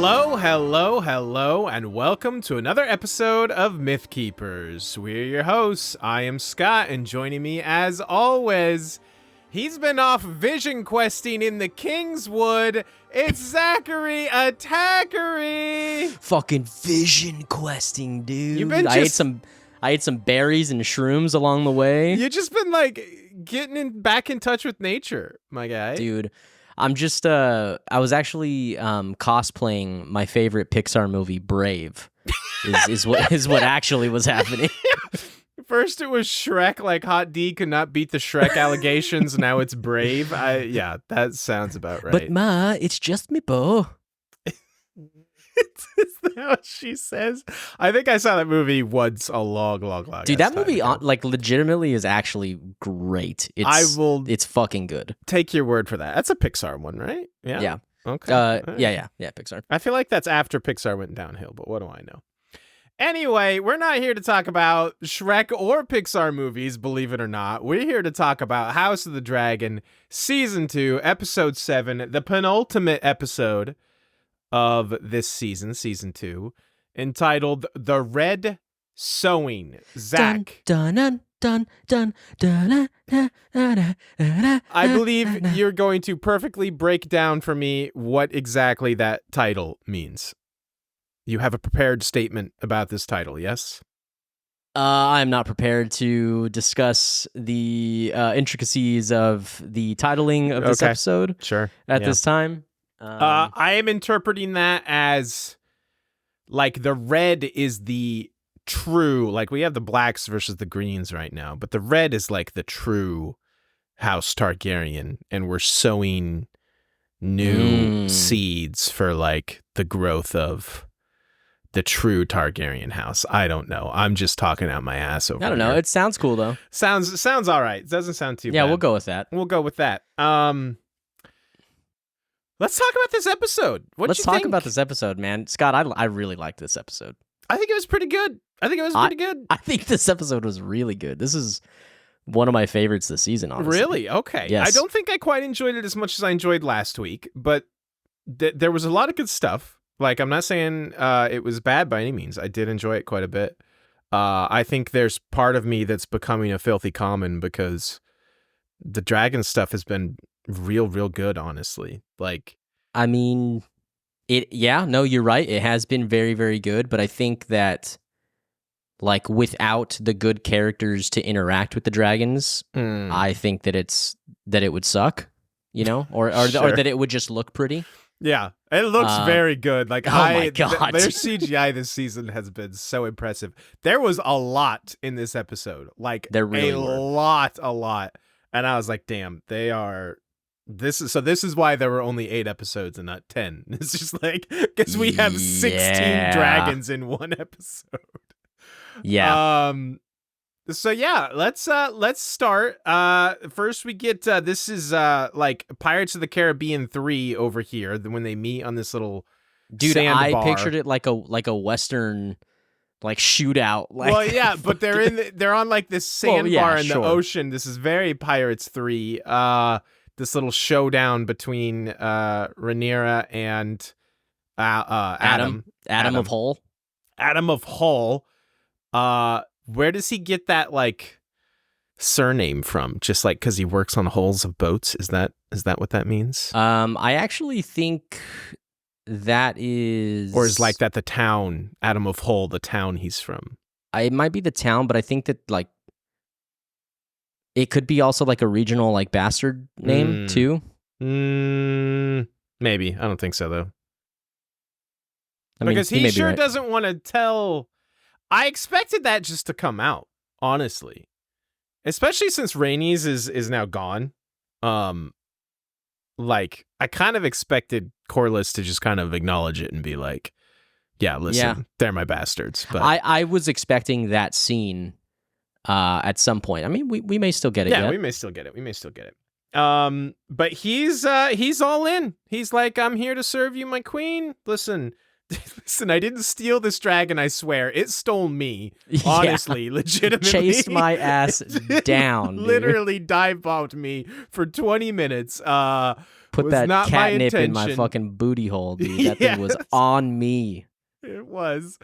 Hello, and welcome to another episode of Myth Keepers. We're your hosts. I am Scott, and joining me, as always, he's been off vision questing in the Kingswood. It's Zachary Attackery. Fucking vision questing, dude. You've been I ate some berries and shrooms along the way. You've just been like getting back in touch with nature, my guy. Dude, I'm just I was actually cosplaying my favorite Pixar movie, Brave. is what actually was happening. First it was Shrek, like Hot D could not beat the Shrek allegations. Now it's Brave. Yeah, that sounds about right. But Ma, it's just me, Bo. Is that what she says? I think I saw that movie once a long Dude, that movie like legitimately is actually great. It's fucking good. Take your word for that. That's a Pixar one, right? Yeah. Yeah. Okay. Yeah, Pixar. I feel like that's after Pixar went downhill, but what do I know? Anyway, we're not here to talk about Shrek or Pixar movies, believe it or not. We're here to talk about House of the Dragon, Season 2, Episode 7, the penultimate episode of this season, Season 2, entitled The Red Sowing. Zach. Dun, dun, dun, dun, dun, dun, dun, dun, I believe you're going to perfectly break down for me what exactly that title means. You have a prepared statement about this title, yes? I'm not prepared to discuss the intricacies of the titling of this episode at this time. I am interpreting that as, like, the red is the true, like, we have the blacks versus the greens right now, but the red is, like, the true House Targaryen, and we're sowing new seeds for, like, the growth of the true Targaryen house. I don't know. I'm just talking out my ass over here. I don't know. It sounds cool, though. Sounds all right. It doesn't sound too bad. Yeah, we'll go with that. Let's talk about this episode. Let's talk about this episode, man. Scott, I really liked this episode. I think it was pretty good. I think this episode was really good. This is one of my favorites this season, honestly. Really? Okay. Yes. I don't think I quite enjoyed it as much as I enjoyed last week, but there was a lot of good stuff. Like, I'm not saying it was bad by any means. I did enjoy it quite a bit. I think there's part of me that's becoming a filthy common because the dragon stuff has been real good, honestly. Like, I mean, you're right. It has been very, very good, but I think that, like, without the good characters to interact with the dragons, I think that it would suck, you know, or that it would just look pretty. Yeah, it looks very good. Like, oh my God. Their CGI this season has been so impressive. There was a lot in this episode, like there really a lot, and I was like, "Damn, they are." This is why there were only 8 episodes and not 10. It's just like because we have 16 dragons in one episode. Yeah. So yeah, let's start. First we get this is like Pirates of the Caribbean 3 over here when they meet on this little sandbar. I pictured it like a Western like shootout. Like, well, yeah, but they're on like this sandbar in the ocean. This is very Pirates 3. This little showdown between Rhaenyra and Adam of Hull. Adam of Hull. Where does he get that, like, surname from? Just, like, because he works on hulls of boats? Is that what that means? I actually think that is... Or is, like, that the town, Adam of Hull, the town he's from? It might be the town, but I think that, like, it could be also, like, a regional, like, bastard name, too. Maybe. I don't think so, though. I mean, because he sure right. doesn't want to tell... I expected that just to come out, honestly. Especially since Rhaenys is now gone. Like, I kind of expected Corlys to just kind of acknowledge it and be like, yeah, listen, they're my bastards. But I was expecting that scene at some point. I mean, we may still get it. Yeah, we may still get it. But he's all in. He's like, I'm here to serve you, my queen. Listen, I didn't steal this dragon, I swear. It stole me. Honestly, legitimately. Chased my ass down. Literally dive-bombed me for 20 minutes. Put Was that not my catnip in my intention. fucking booty hole, dude. That thing was Yes. on me. It was.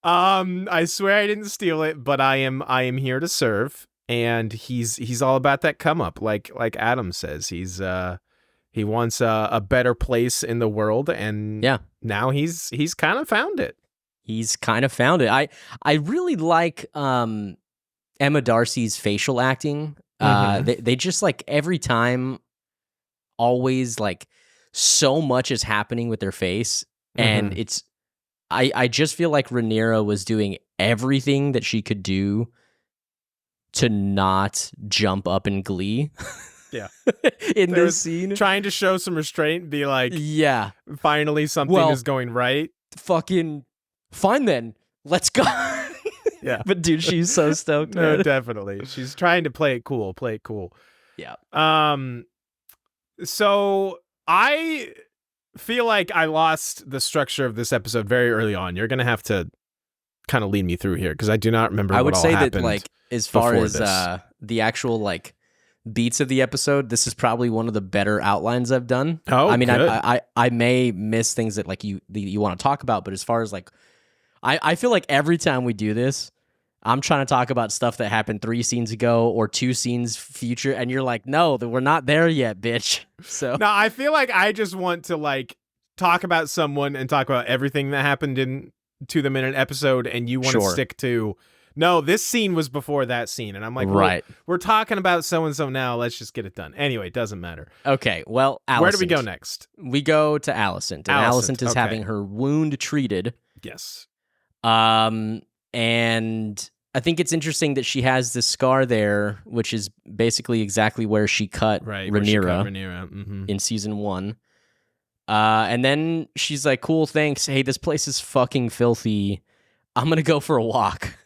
I swear I didn't steal it, but I am here to serve, and he's all about that come up, like Adam says. He wants a better place in the world, and now he's kind of found it. He's kind of found it. I really like Emma Darcy's facial acting. They just like every time, always like so much is happening with their face, and it's. I just feel like Rhaenyra was doing everything that she could do to not jump up in glee. Yeah. in this scene. Trying to show some restraint, be like, yeah, finally something is going right. Fucking fine then. Let's go. Yeah. But dude, she's so stoked. No, man. definitely. She's trying to play it cool. Yeah. So I feel like I lost the structure of this episode very early on. You're gonna have to kind of lead me through here because I do not remember. I would say that, happened like, as far as this. The actual like beats of the episode, this is probably one of the better outlines I've done. Oh, I mean, good. I may miss things that like you want to talk about, but as far as like, I feel like every time we do this, I'm trying to talk about stuff that happened 3 scenes ago or 2 scenes future, and you're like, no, we're not there yet, bitch. So no, I feel like I just want to like talk about someone and talk about everything that happened to them in an episode, and you want to stick to, no, this scene was before that scene, and I'm like, right, we're talking about so and so now. Let's just get it done. Anyway, it doesn't matter. Okay, well, Alicent. Where do we go next? We go to Alicent, and Alicent is having her wound treated. Yes. And I think it's interesting that she has this scar there, which is basically exactly where she cut Rhaenyra in season 1. And then she's like, cool, thanks. Hey, this place is fucking filthy. I'm going to go for a walk.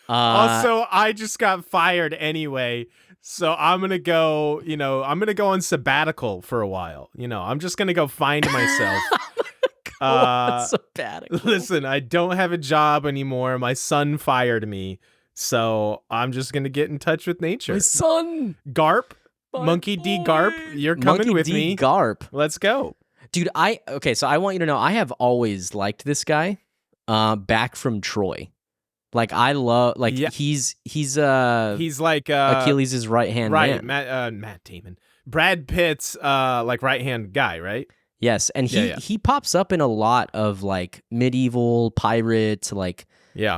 Also, I just got fired anyway. So I'm going to go, I'm going to go on sabbatical for a while. I'm just going to go find myself. Sabbatical. Listen, I don't have a job anymore. My son fired me. So I'm just going to get in touch with nature. My son. Garp. Monkey D. Garp. You're coming Monkey with D. me. Garp. Let's go. Dude, so I want you to know, I have always liked this guy back from Troy. Like, I love, like, he's like Achilles' right-hand man. Matt Daemon. Brad Pitt's like right-hand guy, right? Yes, and he pops up in a lot of like medieval pirate like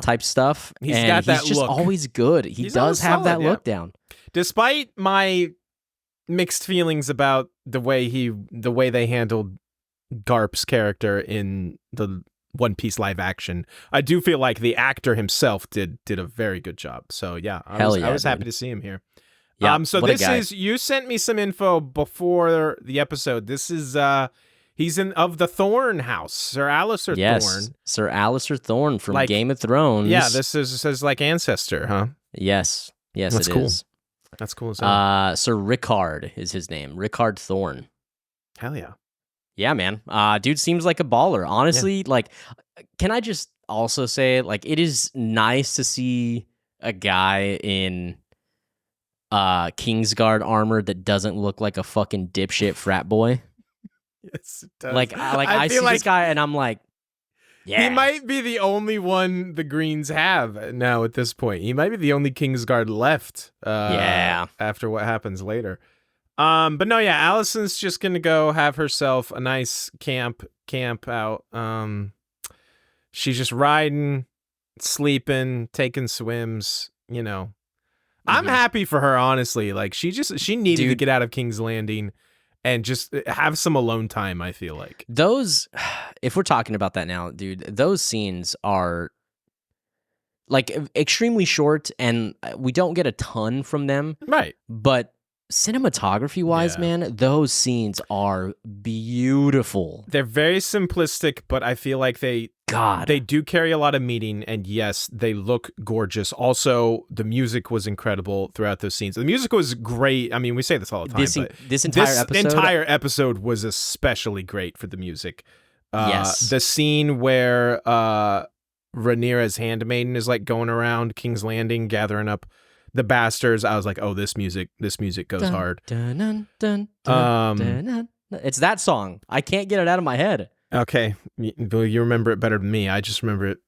type stuff. He's got that look. He's just always good. He does have that look down. Despite my mixed feelings about the way they handled Garp's character in the One Piece live action, I do feel like the actor himself did a very good job. So I was happy to see him here. Yeah, so this is, you sent me some info before the episode. This is he's of the Thorn house, Sir Alliser Thorn. Sir Alliser Thorn from Game of Thrones. Yeah, this is his like ancestor, huh? Yes, that's cool. Is. That's cool as hell. Sir Rickard is his name. Rickard Thorn. Hell yeah. Yeah, man. Dude seems like a baller. Honestly, like, can I just also say, like, it is nice to see a guy in Kingsguard armor that doesn't look like a fucking dipshit frat boy. Yes, it does. Like I see this guy and I'm like, yeah. He might be the only one the Greens have now at this point. He might be the only Kingsguard left. After what happens later. But no, Alicent's just gonna go have herself a nice camp out. She's just riding, sleeping, taking swims. I'm happy for her, honestly. Like she needed to get out of King's Landing and just have some alone time, I feel like. Those, if we're talking about that now, dude, those scenes are like extremely short and we don't get a ton from them. Right. But cinematography wise, man, those scenes are beautiful. They're very simplistic, but I feel like they do carry a lot of meaning, and yes, they look gorgeous. Also, the music was incredible throughout those scenes. The music was great. I mean, we say this all the time, this entire episode was especially great for the music. Yes. The scene where Rhaenyra's handmaiden is like going around King's Landing gathering up the bastards, I was like, oh, this music goes Dun, hard. dun, dun, dun, dun, dun, dun. It's that song. I can't get it out of my head. Okay, you remember it better than me. I just remember it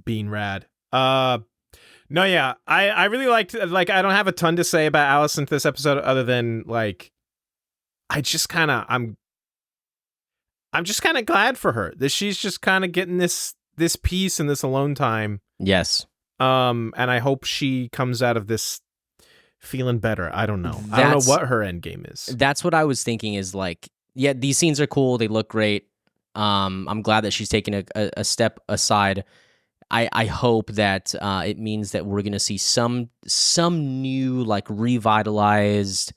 being rad. No, yeah, I really liked, like, I don't have a ton to say about Alicent this episode other than, like, I'm just kind of glad for her that she's just kind of getting this peace and this alone time. Yes. And I hope she comes out of this feeling better. I don't know. I don't know what her end game is. That's what I was thinking is, like, yeah, these scenes are cool. They look great. I'm glad that she's taking a step aside. I hope that it means that we're gonna see some new, like, revitalized,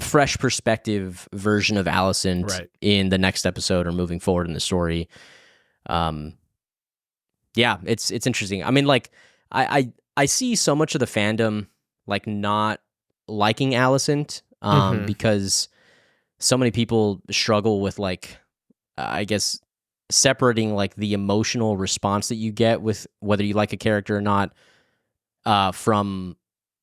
fresh perspective version of Alicent in the next episode or moving forward in the story. Yeah, it's interesting. I mean, like, I see so much of the fandom, like, not liking Alicent because so many people struggle with, like, I guess, separating, like, the emotional response that you get with whether you like a character or not from,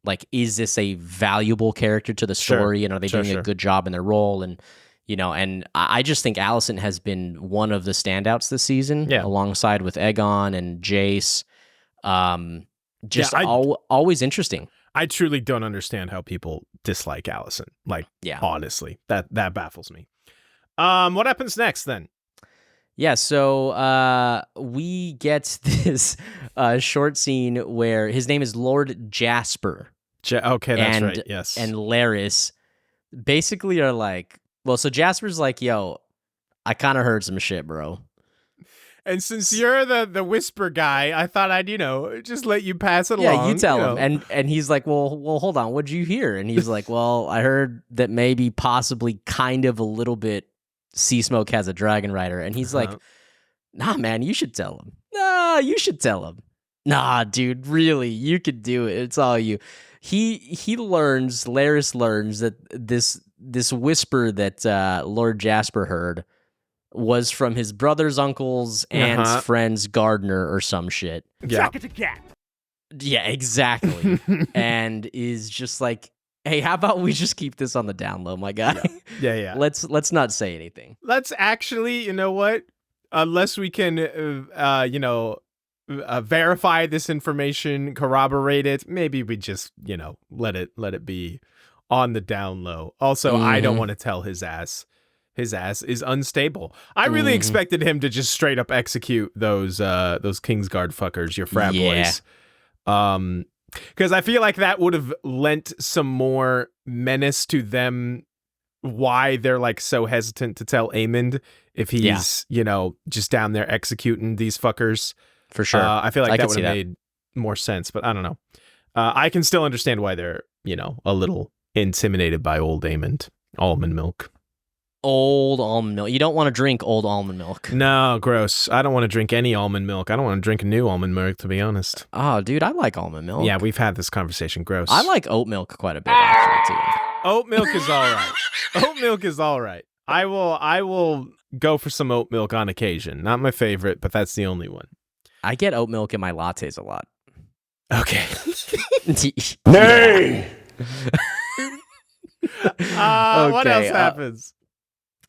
like, is this a valuable character to the story, and are they doing a good job in their role? And, you know, and I just think Alicent has been one of the standouts this season, alongside with Aegon and Jace. Always interesting. I truly don't understand how people dislike Alicent. Like, honestly, that baffles me. What happens next then? Yeah, so we get this short scene where his name is Lord Jasper. Okay, that's right, yes. And Larys basically are like, well, so Jasper's like, yo, I kind of heard some shit, bro. And since you're the whisper guy, I thought I'd, just let you pass it along. Yeah, you tell him. And he's like, well, hold on, what'd you hear? And he's like, well, I heard that maybe possibly kind of a little bit Sea Smoke has a dragon rider. And he's like, nah, man, you should tell him. Nah, you should tell him. Nah, dude, really, you could do it. It's all you. Larys learns that this whisper that Lord Jasper heard was from his brother's uncle's aunt's friend's gardener or some shit. Track it again. Yeah, exactly. And is just like, hey, how about we just keep this on the down low, my guy? Yeah. Let's not say anything. Let's actually, you know what? Unless we can, verify this information, corroborate it, maybe we just, let it be on the down low. Also, I don't want to tell his ass. His ass is unstable. I really expected him to just straight up execute those Kingsguard fuckers, your frat boys. Because I feel like that would have lent some more menace to them, why they're, like, so hesitant to tell Aemond if he's, just down there executing these fuckers. For sure. I feel like that would have made more sense, but I don't know. I can still understand why they're, a little intimidated by old Aemond. Almond milk. Old almond milk. You don't want to drink old almond milk. No, gross. I don't want to drink any almond milk. I don't want to drink new almond milk, to be honest. Oh, dude, I like almond milk. Yeah, we've had this conversation. Gross. I like oat milk quite a bit, actually, too. Oat milk is all right. Oat milk is all right. I will go for some oat milk on occasion. Not my favorite, but that's the only one. I get oat milk in my lattes a lot. Okay. Nay! What else happens?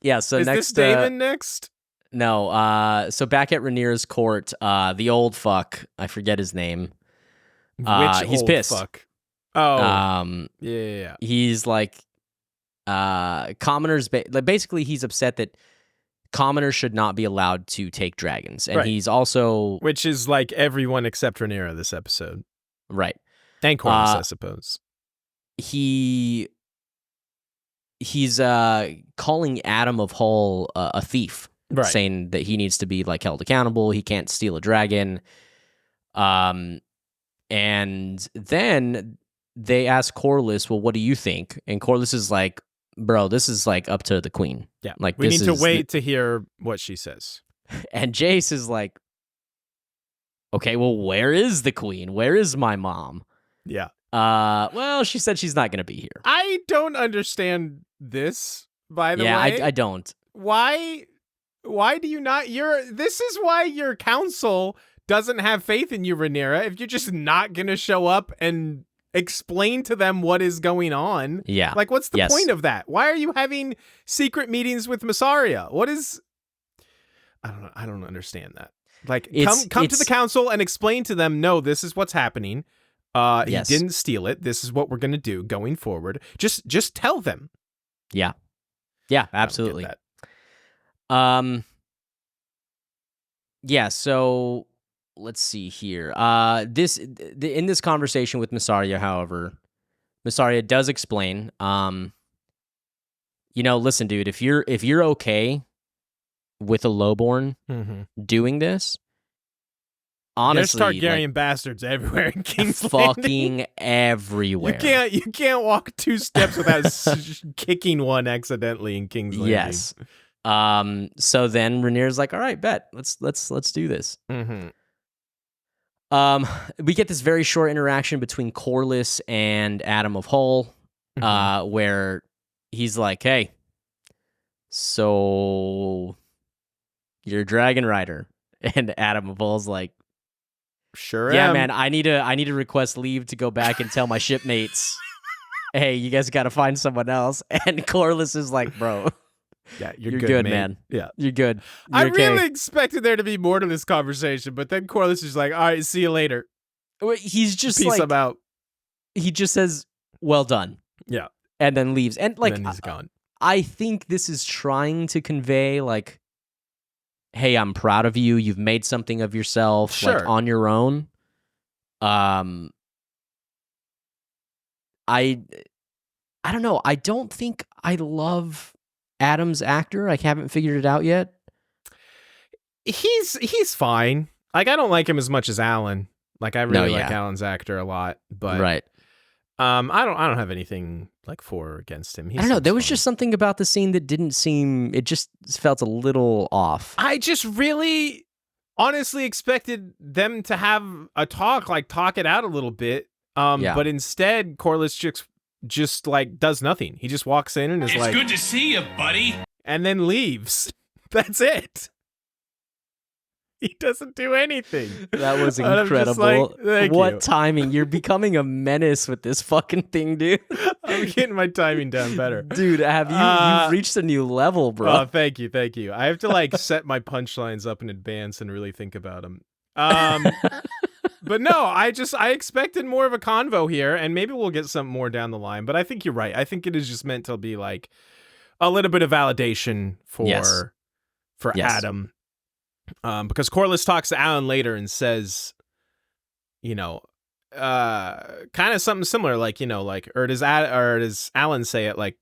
Yeah, so is next... this Daemon next? No, so back at Rhaenyra's court, the old fuck, I forget his name. He's old pissed. Fuck? Oh, yeah. He's like, commoners, basically he's upset that commoners should not be allowed to take dragons. And he's also... Which is like everyone except Rhaenyra this episode. Right. And Corlys, I suppose. He's calling Adam of Hull a thief, saying that he needs to be, like, held accountable. He can't steal a dragon. And then they ask Corlys, well, what do you think? And Corlys is like, bro, this is, like, up to the queen. Yeah, like, we need to wait to hear what she says. And Jace is like, okay, well, where is the queen? Where is my mom? Yeah. Well, she said she's not going to be here. I don't understand this, by the way. Yeah, I don't. Why do you not? This is why your council doesn't have faith in you, Rhaenyra, if you're just not going to show up and explain to them what is going on. Yeah. Like, what's the point of that? Why are you having secret meetings with Massaria? What is... I don't understand that. Like, come to the council and explain to them, no, this is what's happening. He didn't steal it. This is what we're going to do going forward. Just tell them. Yeah. Yeah, absolutely. Yeah, so let's see here. In this conversation with Massaria, however, Massaria does explain, listen, dude, if you're okay with a lowborn doing this, honestly, there's Targaryen bastards everywhere in King's fucking Landing. everywhere. You can't walk 2 steps without kicking one accidentally in King's Landing. Yes. So then Rhaenyra's like, all right, bet. Let's do this. Mm-hmm. We get this very short interaction between Corlys and Adam of Hull, where he's like, hey, so you're a dragon rider. And Adam of Hull's like, sure yeah, am. man, I need to request leave to go back and tell my shipmates, hey, you guys got to find someone else. And Corlys is like, bro, yeah, you're good, man. Yeah, you're good. I really expected there to be more to this conversation, but then Corlys is like, all right, see you later. He's just peace, like, I'm out. He just says, well done. Yeah. And then leaves. And like, then he's gone. I think this is trying to convey like, hey, I'm proud of you. You've made something of yourself, like on your own. I don't know. I don't think I love Adam's actor. I haven't figured it out yet. He's fine. Like, I don't like him as much as Alan. Like, I really like Alan's actor a lot, but right. I don't have anything like for or against him. I don't know. There was just something about the scene that didn't seem. It just felt a little off. I just really, honestly expected them to have a talk it out a little bit. But instead, Corlys just like does nothing. He just walks in and is like, "It's good to see you, buddy," and then leaves. That's it. He doesn't do anything. That was incredible. Like, what timing? You're becoming a menace with this fucking thing, dude. I'm getting my timing down better. Dude, you've reached a new level, bro. Oh, thank you. I have to like set my punchlines up in advance and really think about them. But no, I expected more of a convo here, and maybe we'll get something more down the line. But I think you're right. I think it is just meant to be like a little bit of validation for Adam. Because Corlys talks to Alan later and says, kind of something similar, like, or does Alan say it like,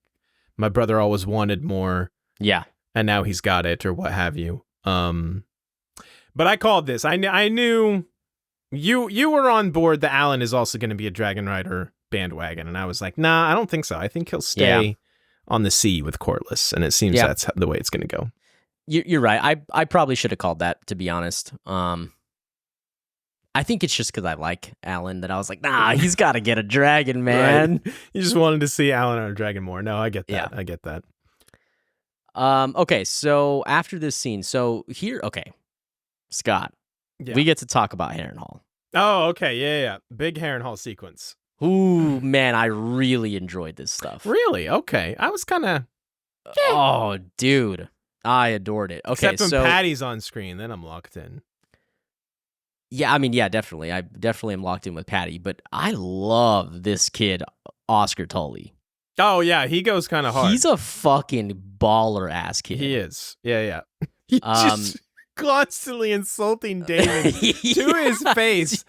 my brother always wanted more, and now he's got it, or what have you. But I called this. I knew you were on board that Alan is also going to be a Dragon Rider bandwagon, and I was like, nah, I don't think so. I think he'll stay on the sea with Corlys, and it seems that's the way it's going to go. You're right. I probably should have called that, to be honest. I think it's just because I like Alan that I was like, nah, he's got to get a dragon, man. Right. You just wanted to see Alan on a dragon more. No, I get that. Yeah. I get that. Okay, so after this scene, Scott, we get to talk about Harrenhal. Oh, okay. Yeah. Big Harrenhal sequence. Ooh, man, I really enjoyed this stuff. Really? Okay. I was kind of... Oh, dude. I adored it. Okay, except when Patty's on screen, then I'm locked in. Yeah, I mean, yeah, definitely. I definitely am locked in with Patty, but I love this kid, Oscar Tully. Oh, yeah, he goes kind of hard. He's a fucking baller-ass kid. He is. Yeah. He's just constantly insulting Daemon to his face.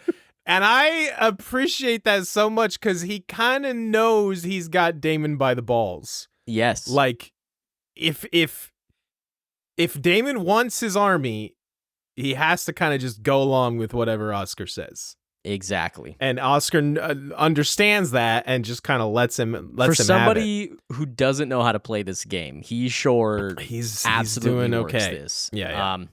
And I appreciate that so much because he kind of knows he's got Daemon by the balls. Yes. Like, if Daemon wants his army, he has to kind of just go along with whatever Oscar says. Exactly. And Oscar understands that and just kind of lets him have it. For somebody who doesn't know how to play this game, he's absolutely doing works okay. This. Yeah.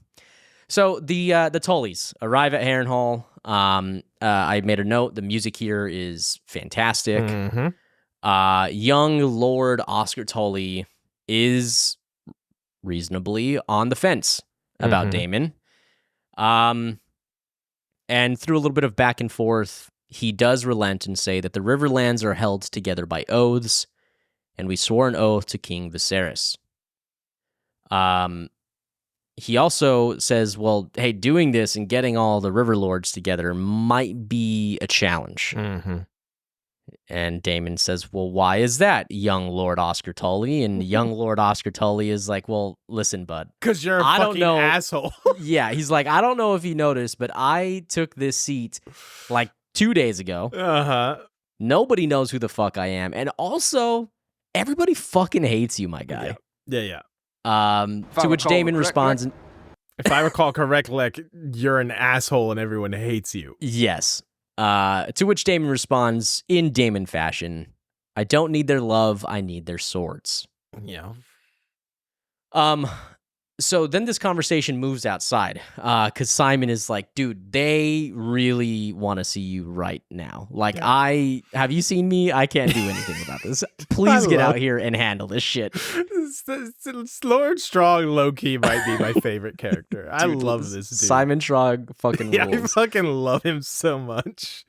So the Tullys arrive at Harrenhal. I made a note. The music here is fantastic. Mm-hmm. Young Lord Oscar Tully is reasonably on the fence about Daemon. And through a little bit of back and forth, he does relent and say that the Riverlands are held together by oaths, and we swore an oath to King Viserys. He also says, well, hey, doing this and getting all the River Lords together might be a challenge. Mm-hmm. And Daemon says, well, why is that, young Lord Oscar Tully? And young Lord Oscar Tully is like, well, listen, bud. Because you're a I don't fucking know. asshole. Yeah, he's like, I don't know if you noticed, but I took this seat like 2 days ago. Uh-huh. Nobody knows who the fuck I am. And also, everybody fucking hates you, my guy. Yeah. To which Daemon responds, if I recall correctly, you're an asshole and everyone hates you. yes. To which Daemon responds in Daemon fashion, I don't need their love, I need their swords. Yeah. So then this conversation moves outside, because Simon is like, dude, they really want to see you right now. Like, have you seen me? I can't do anything about this. Please get out here and handle this shit. Lord Strong, low-key, might be my favorite character. Dude, I love this dude. Simon Strong fucking rules. I fucking love him so much.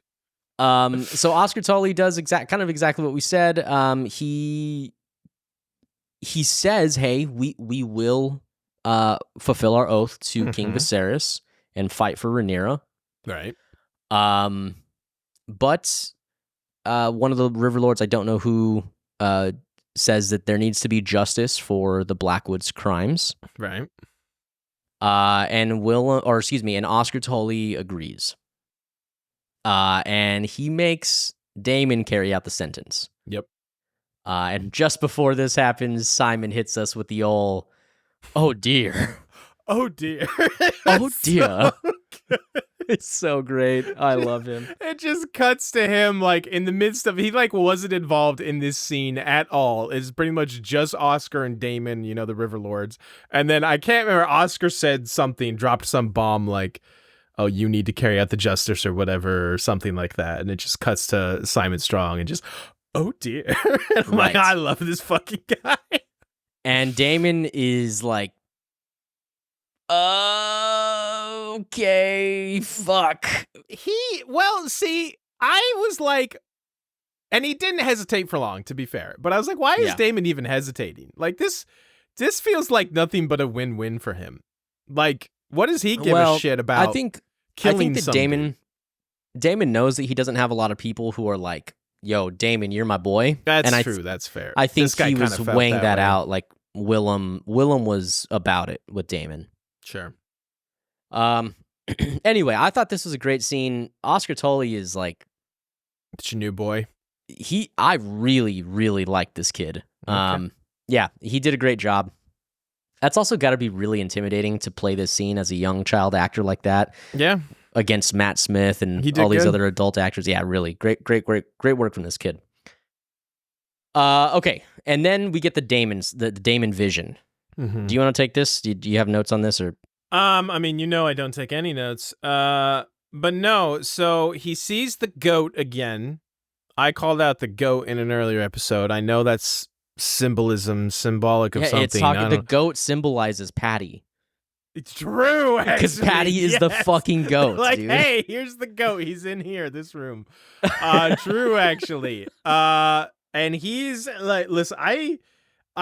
So Oscar Tully does exactly what we said. He says, hey, we will fulfill our oath to King Viserys and fight for Rhaenyra. Right. But one of the River Lords, I don't know who, says that there needs to be justice for the Blackwood's crimes. Right. And Oscar Tully agrees. And he makes Daemon carry out the sentence. Yep. And just before this happens, Simon hits us with the old, oh dear. Oh dear. Oh dear. It's so great. I love him. It just cuts to him like in the midst of, he like wasn't involved in this scene at all. It's pretty much just Oscar and Daemon, you know, the River Lords. And then I can't remember, Oscar said something, dropped some bomb like, oh, you need to carry out the justice or whatever, or something like that. And it just cuts to Simon Strong and just, oh dear. And I'm like, I love this fucking guy. And Daemon is like, okay, fuck. I was like, and he didn't hesitate for long, to be fair. But I was like, why is Daemon even hesitating? Like, this feels like nothing but a win-win for him. Like, what does he give a shit about? I think that Daemon knows that he doesn't have a lot of people who are like, yo, Daemon, you're my boy. That's true. That's fair. I think he was weighing that out. Like, Willem was about it with Daemon. Sure. Anyway, I thought this was a great scene. Oscar Tully is like, it's your new boy. I really, really like this kid. Okay. Yeah, he did a great job. That's also got to be really intimidating to play this scene as a young child actor like that. Yeah. Against Matt Smith and all these other adult actors. Yeah, really. Great work from this kid. Okay. And then we get the Daemon vision. Mm-hmm. Do you want to take this? Do you have notes on this or? I mean, you know, I don't take any notes. But no, so he sees the goat again. I called out the goat in an earlier episode. I know that's symbolic of something. The goat symbolizes Patty. It's true, because Patty is the fucking goat. Like, dude. Hey, here's the goat. He's in here, this room. True, actually. And he's like, listen, I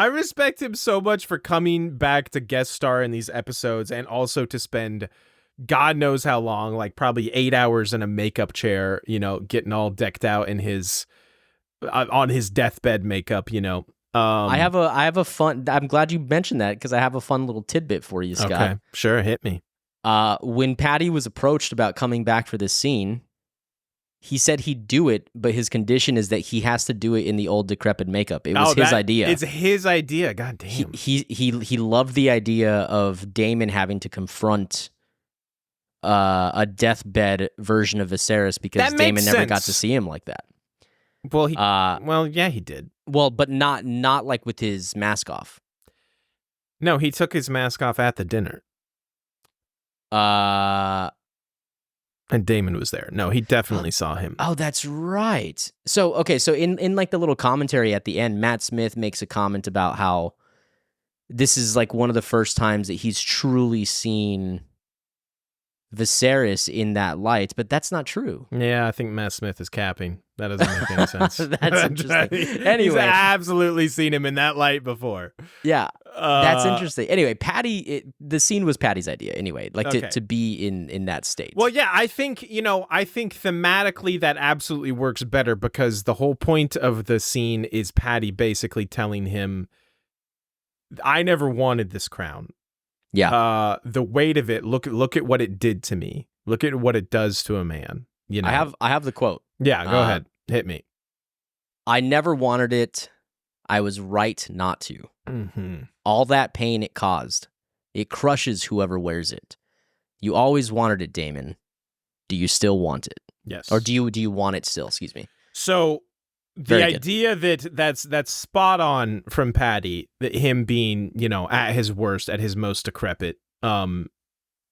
respect him so much for coming back to guest star in these episodes and also to spend God knows how long, like probably 8 hours in a makeup chair, you know, getting all decked out in his on his deathbed makeup, you know. I have a fun. I'm glad you mentioned that because I have a fun little tidbit for you, Scott. Okay, sure, hit me. When Patty was approached about coming back for this scene, he said he'd do it, but his condition is that he has to do it in the old decrepit makeup. It was his idea. It's his idea. God damn. He loved the idea of Daemon having to confront a deathbed version of Viserys because Daemon never got to see him like that. Well, yeah, he did. Well, but not like with his mask off. No, he took his mask off at the dinner. And Daemon was there. No, he definitely saw him. Oh, that's right. So, okay, so in like the little commentary at the end, Matt Smith makes a comment about how this is like one of the first times that he's truly seen Viserys in that light, but that's not true. Yeah, I think Matt Smith is capping. That doesn't make any sense. That's interesting. He's Anyway, absolutely seen him in that light before. yeah, that's interesting. Anyway, the scene was Patty's idea. Anyway, like Okay. to be in that state. Well, yeah, I think thematically that absolutely works better because the whole point of the scene is Patty basically telling him, "I never wanted this crown. Yeah. The weight of it. Look at what it did to me. Look at what it does to a man. You know." I have the quote. Yeah, go ahead. Hit me. I never wanted it. I was right not to. Mm-hmm. All that pain it caused. It crushes whoever wears it. You always wanted it, Daemon. Do you still want it? Yes. Or do you want it still? Excuse me. So the idea that's spot on from Patty, that him being, at his worst, at his most decrepit,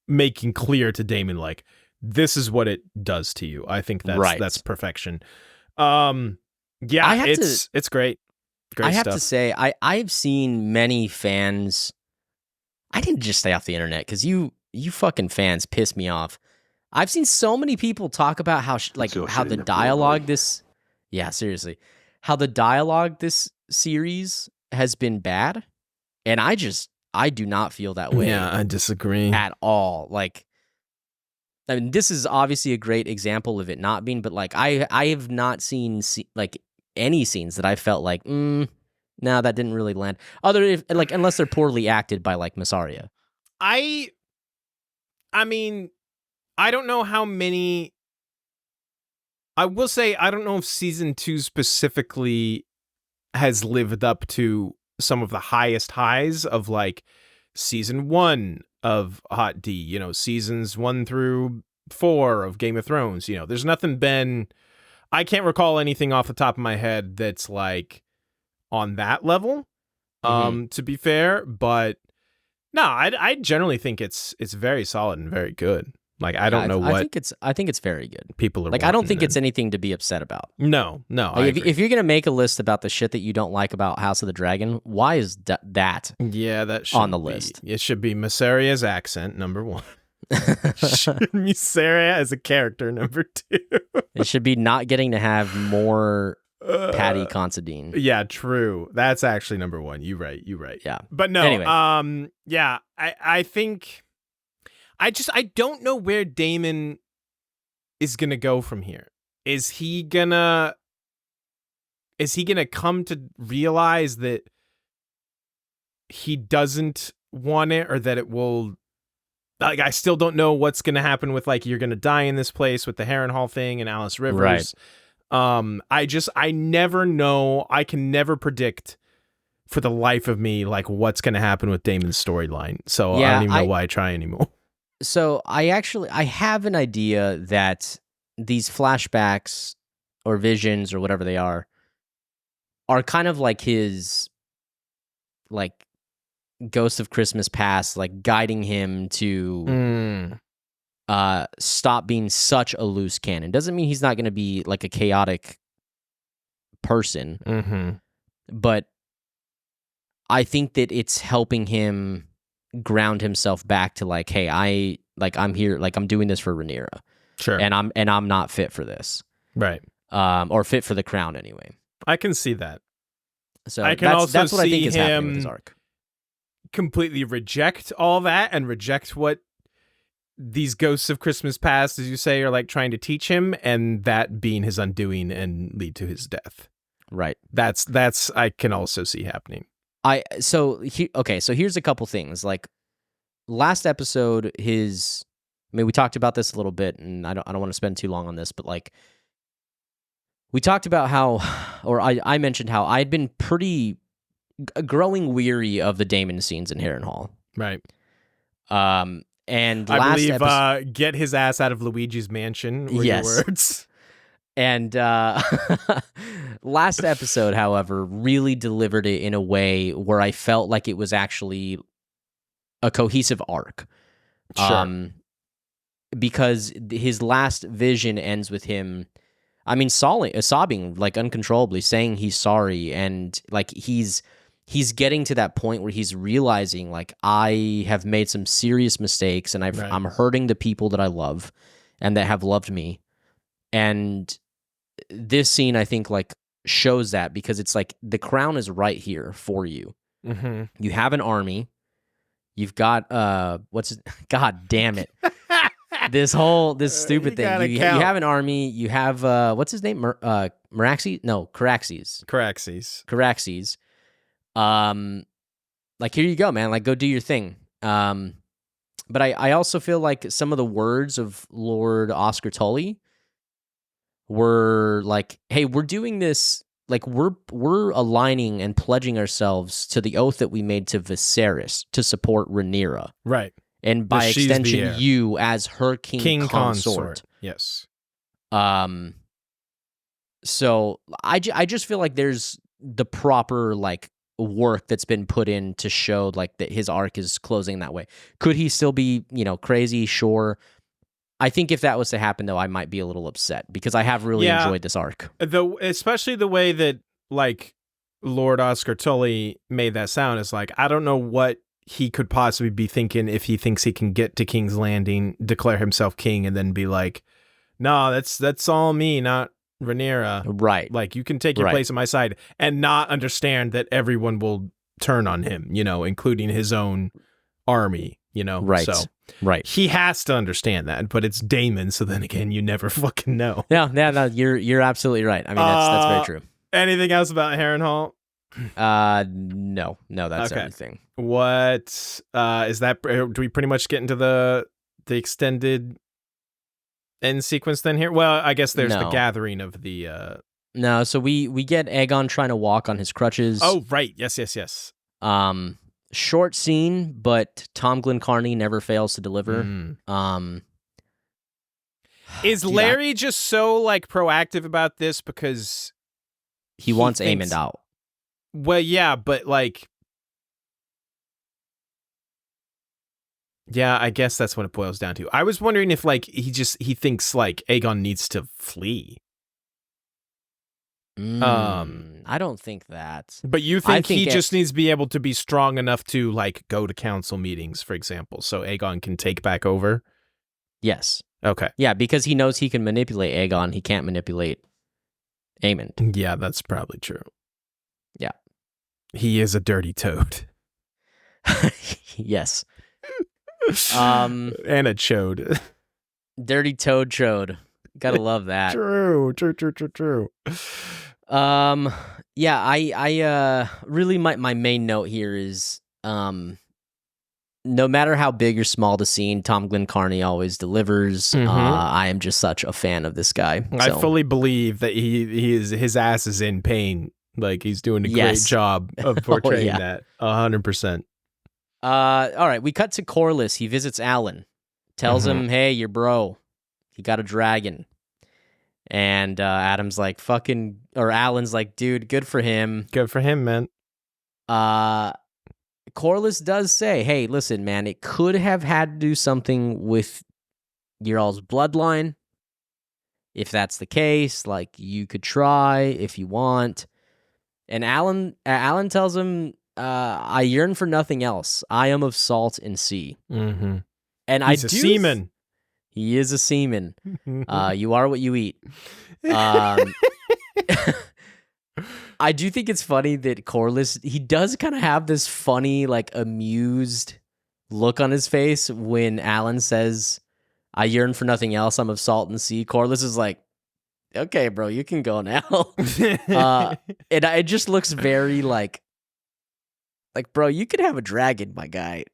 making clear to Daemon, like, this is what it does to you. I think that's perfection. Yeah, it's great. Great I have stuff. to say, I've seen many fans. I didn't just stay off the internet because you fucking fans piss me off. I've seen so many people talk about how the dialogue how the dialogue this series has been bad, and I do not feel that way. Yeah, I disagree at all. Like, I mean, this is obviously a great example of it not being, but like I have not seen like any scenes that I felt like, no, that didn't really land. Unless they're poorly acted by like Massaria. I mean, I don't know how many. I will say I don't know if season 2 specifically has lived up to some of the highest highs of like season 1 of Hot D, seasons 1 through 4 of Game of Thrones. There's nothing been. I can't recall anything off the top of my head that's like on that level. To be fair, but no, I generally think it's very solid and very good. Like, I don't know what I think it's very good. People are like. I don't think it's anything to be upset about. No. Like, if you're gonna make a list about the shit that you don't like about House of the Dragon, why is that? Yeah, that should on the list. It should be Masaria's accent, number 1. Should be Sarah as a character, number 2. It should be not getting to have more Patty Considine. Yeah, true. That's actually number 1. You right. Yeah. But no, anyway. Yeah, I think I don't know where Daemon is gonna go from here. Is he gonna come to realize that he doesn't want it, or that it will? Like, I still don't know what's gonna happen with, like, you're gonna die in this place with the Harrenhal thing and Alice Rivers. Right. I never know. I can never predict for the life of me, like, what's gonna happen with Daemon's storyline. So I don't even know why I try anymore. So I have an idea that these flashbacks or visions or whatever they are kind of like his, like, Ghost of Christmas Past, like, guiding him to stop being such a loose cannon. Doesn't mean he's not going to be like a chaotic person, but I think that it's helping him ground himself back to, like, hey, I'm here, like, I'm doing this for Rhaenyra. Sure. And I'm not fit for this. Right. Or fit for the crown anyway. I can see that. So I can also that's what I think see is happening with him his arc. Completely reject all that and reject what these Ghosts of Christmas Past, as you say, are like trying to teach him, and that being his undoing and lead to his death. Right. That's I can also see happening. So here's a couple things. Like, last episode, we talked about this a little bit, and I don't want to spend too long on this, but like, we talked about how, or I mentioned how I'd been pretty growing weary of the Daemon scenes in Harrenhal. Right. And I believe get his ass out of Luigi's mansion were your words. And last episode, however, really delivered it in a way where I felt like it was actually a cohesive arc. Sure. Because his last vision ends with him, I mean, sobbing like uncontrollably, saying he's sorry, and like he's he's getting to that point where he's realizing, like, I have made some serious mistakes, and I'm hurting the people that I love and that have loved me. And this scene, I think, like, shows that, because it's like the crown is right here for you. Mm-hmm. You have an army. You've got God damn it. This stupid thing. You have an army. You have what's his name? Meraxes? No, Caraxes. Caraxes. Like, here you go, man. Like, go do your thing. But I also feel like some of the words of Lord Oscar Tully were like, hey, we're doing this, like, we're aligning and pledging ourselves to the oath that we made to Viserys to support Rhaenyra. Right. And by extension, you as her king consort. Yes. So I just feel like there's the proper, like, work that's been put in to show, like, that his arc is closing that way. Could he still be, crazy? Sure. I think if that was to happen, though, I might be a little upset, because I have really enjoyed this arc. Especially the way that, like, Lord Oscar Tully made that sound is like, I don't know what he could possibly be thinking if he thinks he can get to King's Landing, declare himself king, and then be like, no, that's all me, not Rhaenyra. Right. Like, you can take your place on my side, and not understand that everyone will turn on him, including his own army, Right. So he has to understand that, but it's Daemon, so then again, you never fucking know. Yeah, no, you're absolutely right. I mean, that's very true. Anything else about Harrenhal? No, that's everything. What is that? Do we pretty much get into the extended end sequence then here? Well, I guess there's the gathering of the No, so we get Aegon trying to walk on his crutches. Oh, right. Yes. Short scene, but Tom Glencarney never fails to deliver. Is Larry just so, like, proactive about this because he wants Aemond out? Well, yeah, but, like, yeah, I guess that's what it boils down to. I was wondering if, like, he thinks, like, Aegon needs to flee. I don't think that. But you think he just needs to be able to be strong enough to, like, go to council meetings, for example, so Aegon can take back over? Yes. Okay. Yeah, because he knows he can manipulate Aegon. He can't manipulate Aemond. Yeah, that's probably true. Yeah. He is a dirty toad. Yes. And a chode. Dirty toad chode. Gotta love that. True. Yeah, I really my main note here is no matter how big or small the scene, Tom Glencarney always delivers. I am just such a fan of this guy. I fully believe that his ass is in pain. Like, he's doing a great job of portraying that. 100%. All right, we cut to Corlys. He visits Alan, tells him, "Hey, your bro, he got a dragon." And Alan's like, "Dude, good for him." Good for him, man. Corlys does say, "Hey, listen, man, it could have had to do something with your all's bloodline. If that's the case, like, you could try if you want." And Alan tells him, "I yearn for nothing else. I am of salt and sea." And he's a seaman. He is a seaman. You are what you eat. I do think it's funny that Corlys, he does kind of have this funny, like, amused look on his face when Alan says, "I yearn for nothing else. I'm of salt and sea." Corlys is like, "Okay, bro, you can go now." It just looks very like, bro, you could have a dragon, my guy.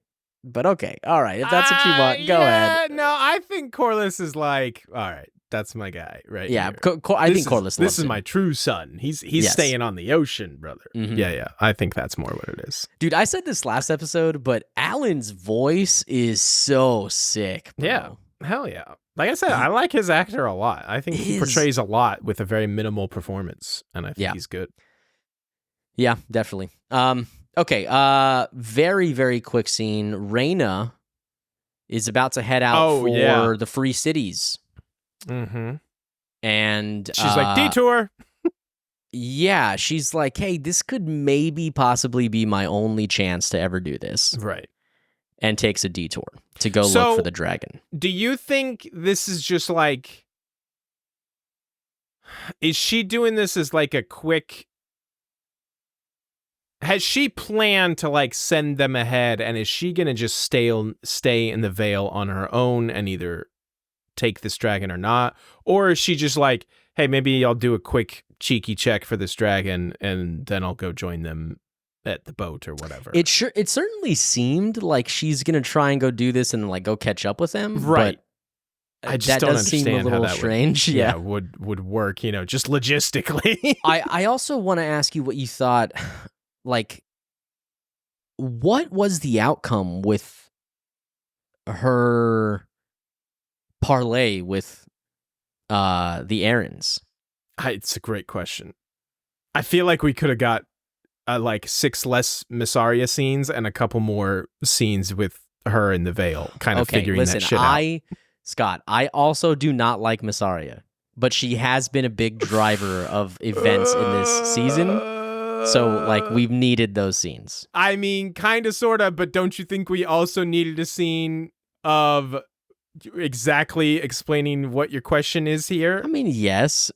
But okay, all right, if that's what you want, go ahead. No, I think Corlys is like, all right, that's my guy, right? Yeah, here. I think Corlys loves This is him. my true son. He's staying on the ocean, brother. Yeah, I think that's more what it is. Dude, I said this last episode, but Alan's voice is so sick, bro. Yeah, hell yeah. Like I said, I like his actor a lot. I think he portrays a lot with a very minimal performance, and I think he's good. Yeah, definitely. Okay, very, very quick scene. Rhaenyra is about to head out for the Free Cities. And she's like, detour. Yeah, she's like, hey, this could maybe possibly be my only chance to ever do this. Right. And takes a detour to go look for the dragon. Do you think this is just like, is she doing this as like a quick, has she planned to like send them ahead, and is she going to just stay in the Vale on her own and either take this dragon or not? Or is she just like, hey, maybe I'll do a quick cheeky check for this dragon and then I'll go join them at the boat or whatever? It certainly seemed like she's gonna try and go do this and like go catch up with them, right? But I just that don't does understand seem a little how that strange. would work, just logistically. I also want to ask you what you thought. Like, what was the outcome with her parlay with the errands? It's a great question. I feel like we could have got like 6 less Missaria scenes and a couple more scenes with her in the Vale, kind of figuring that shit out. Scott, I also do not like Missaria, but she has been a big driver of events in this season. So, like, we've needed those scenes. I mean, kind of, sort of, but don't you think we also needed a scene of exactly explaining what your question is here? I mean, yes,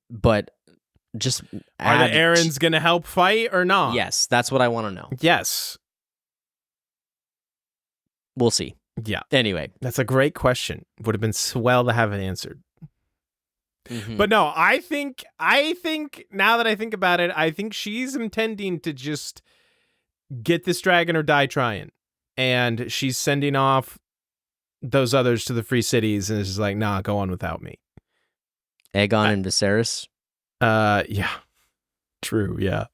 but just are the errands going to help fight or not? Yes, that's what I want to know. Yes. We'll see. Yeah. Anyway. That's a great question. Would have been swell to have it answered. Mm-hmm. But no, I think now that I think about it, I think she's intending to just get this dragon or die trying. And she's sending off those others to the free cities and is just like, nah, go on without me. Aegon and Viserys? Yeah. True, yeah.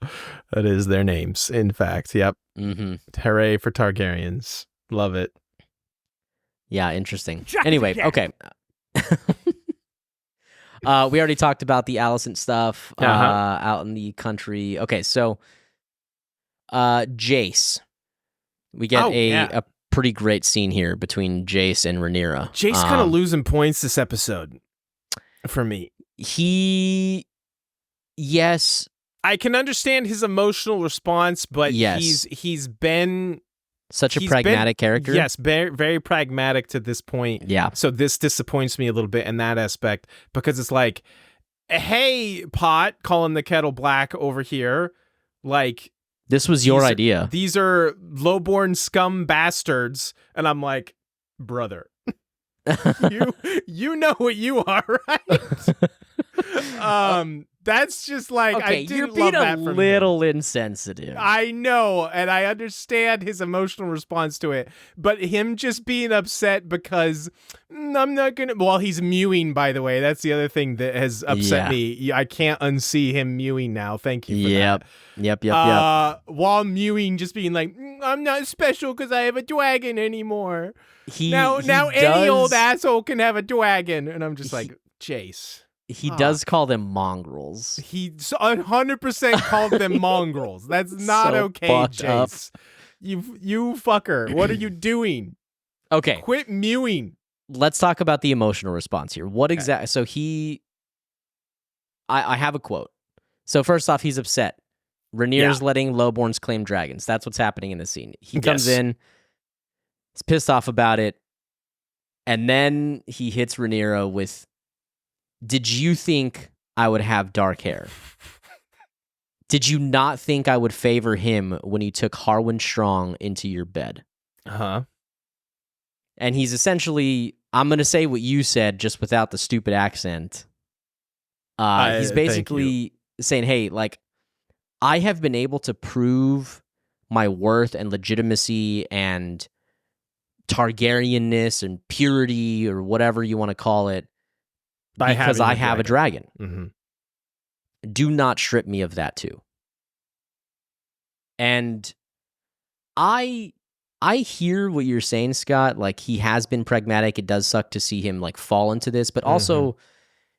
That is their names, in fact. Yep. Mm-hmm. Hooray for Targaryens. Love it. Yeah, interesting. Anyway, okay. We already talked about the Alicent stuff out in the country. Okay, so Jace. We get a pretty great scene here between Jace and Rhaenyra. Jace kind of losing points this episode for me. Yes. I can understand his emotional response, but he's been such a pragmatic character. Yes, very, very pragmatic to this point. Yeah. So this disappoints me a little bit in that aspect because it's like, hey, pot, calling the kettle black over here. Like, this was your idea. These are lowborn scum bastards. And I'm like, brother, you know what you are, right? That's just like, okay, I didn't you're love being that a from little him. insensitive. I know, and I understand his emotional response to it, but him just being upset because I'm not gonna. Well, he's mewing, by the way. That's the other thing that has upset me. I can't unsee him mewing now. Thank you for that. Yep. While mewing, just being like, I'm not special because I have a dragon anymore. Now any old asshole can have a dragon, and I'm just like, Jace. He does call them mongrels. He 100% called them mongrels. That's not so okay, Jace. You fucker. What are you doing? Okay. Quit mewing. Let's talk about the emotional response here. What exactly? So I have a quote. So first off, he's upset. Rhaenyra's letting lowborns claim dragons. That's what's happening in the scene. He comes in. He's pissed off about it. And then he hits Rhaenyra with, did you think I would have dark hair? Did you not think I would favor him when you took Harwin Strong into your bed? Uh-huh. And he's essentially, I'm going to say what you said, just without the stupid accent. He's basically saying, hey, like, I have been able to prove my worth and legitimacy and Targaryenness and purity or whatever you want to call it because I have a dragon. Mm-hmm. Do not strip me of that too. And I hear what you're saying, Scott. Like, he has been pragmatic. It does suck to see him like fall into this, but also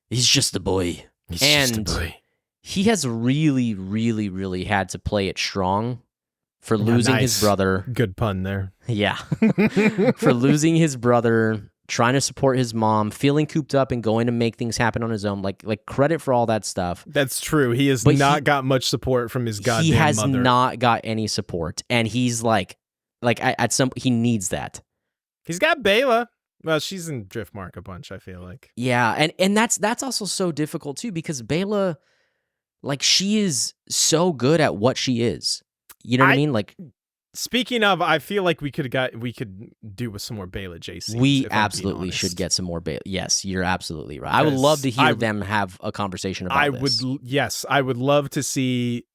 he's just a boy. Just a boy. He has really, really, really had to play it strong for losing his brother. Good pun there. Yeah. For losing his brother trying to support his mom, feeling cooped up and going to make things happen on his own. Like credit for all that stuff. That's true. He has not got much support from his goddamn mother. He has not got any support, and he's like at some he needs that. He's got Bela. Well, she's in Driftmark a bunch, I feel like. Yeah, and that's also so difficult too, because Bela, like, she is so good at what she is. You know what I mean? Like, speaking of, I feel like we could do with some more Bela Jace scenes. We absolutely should get some more Bela. Yes, you're absolutely right. I would love to hear them have a conversation about this. Yes, I would love to see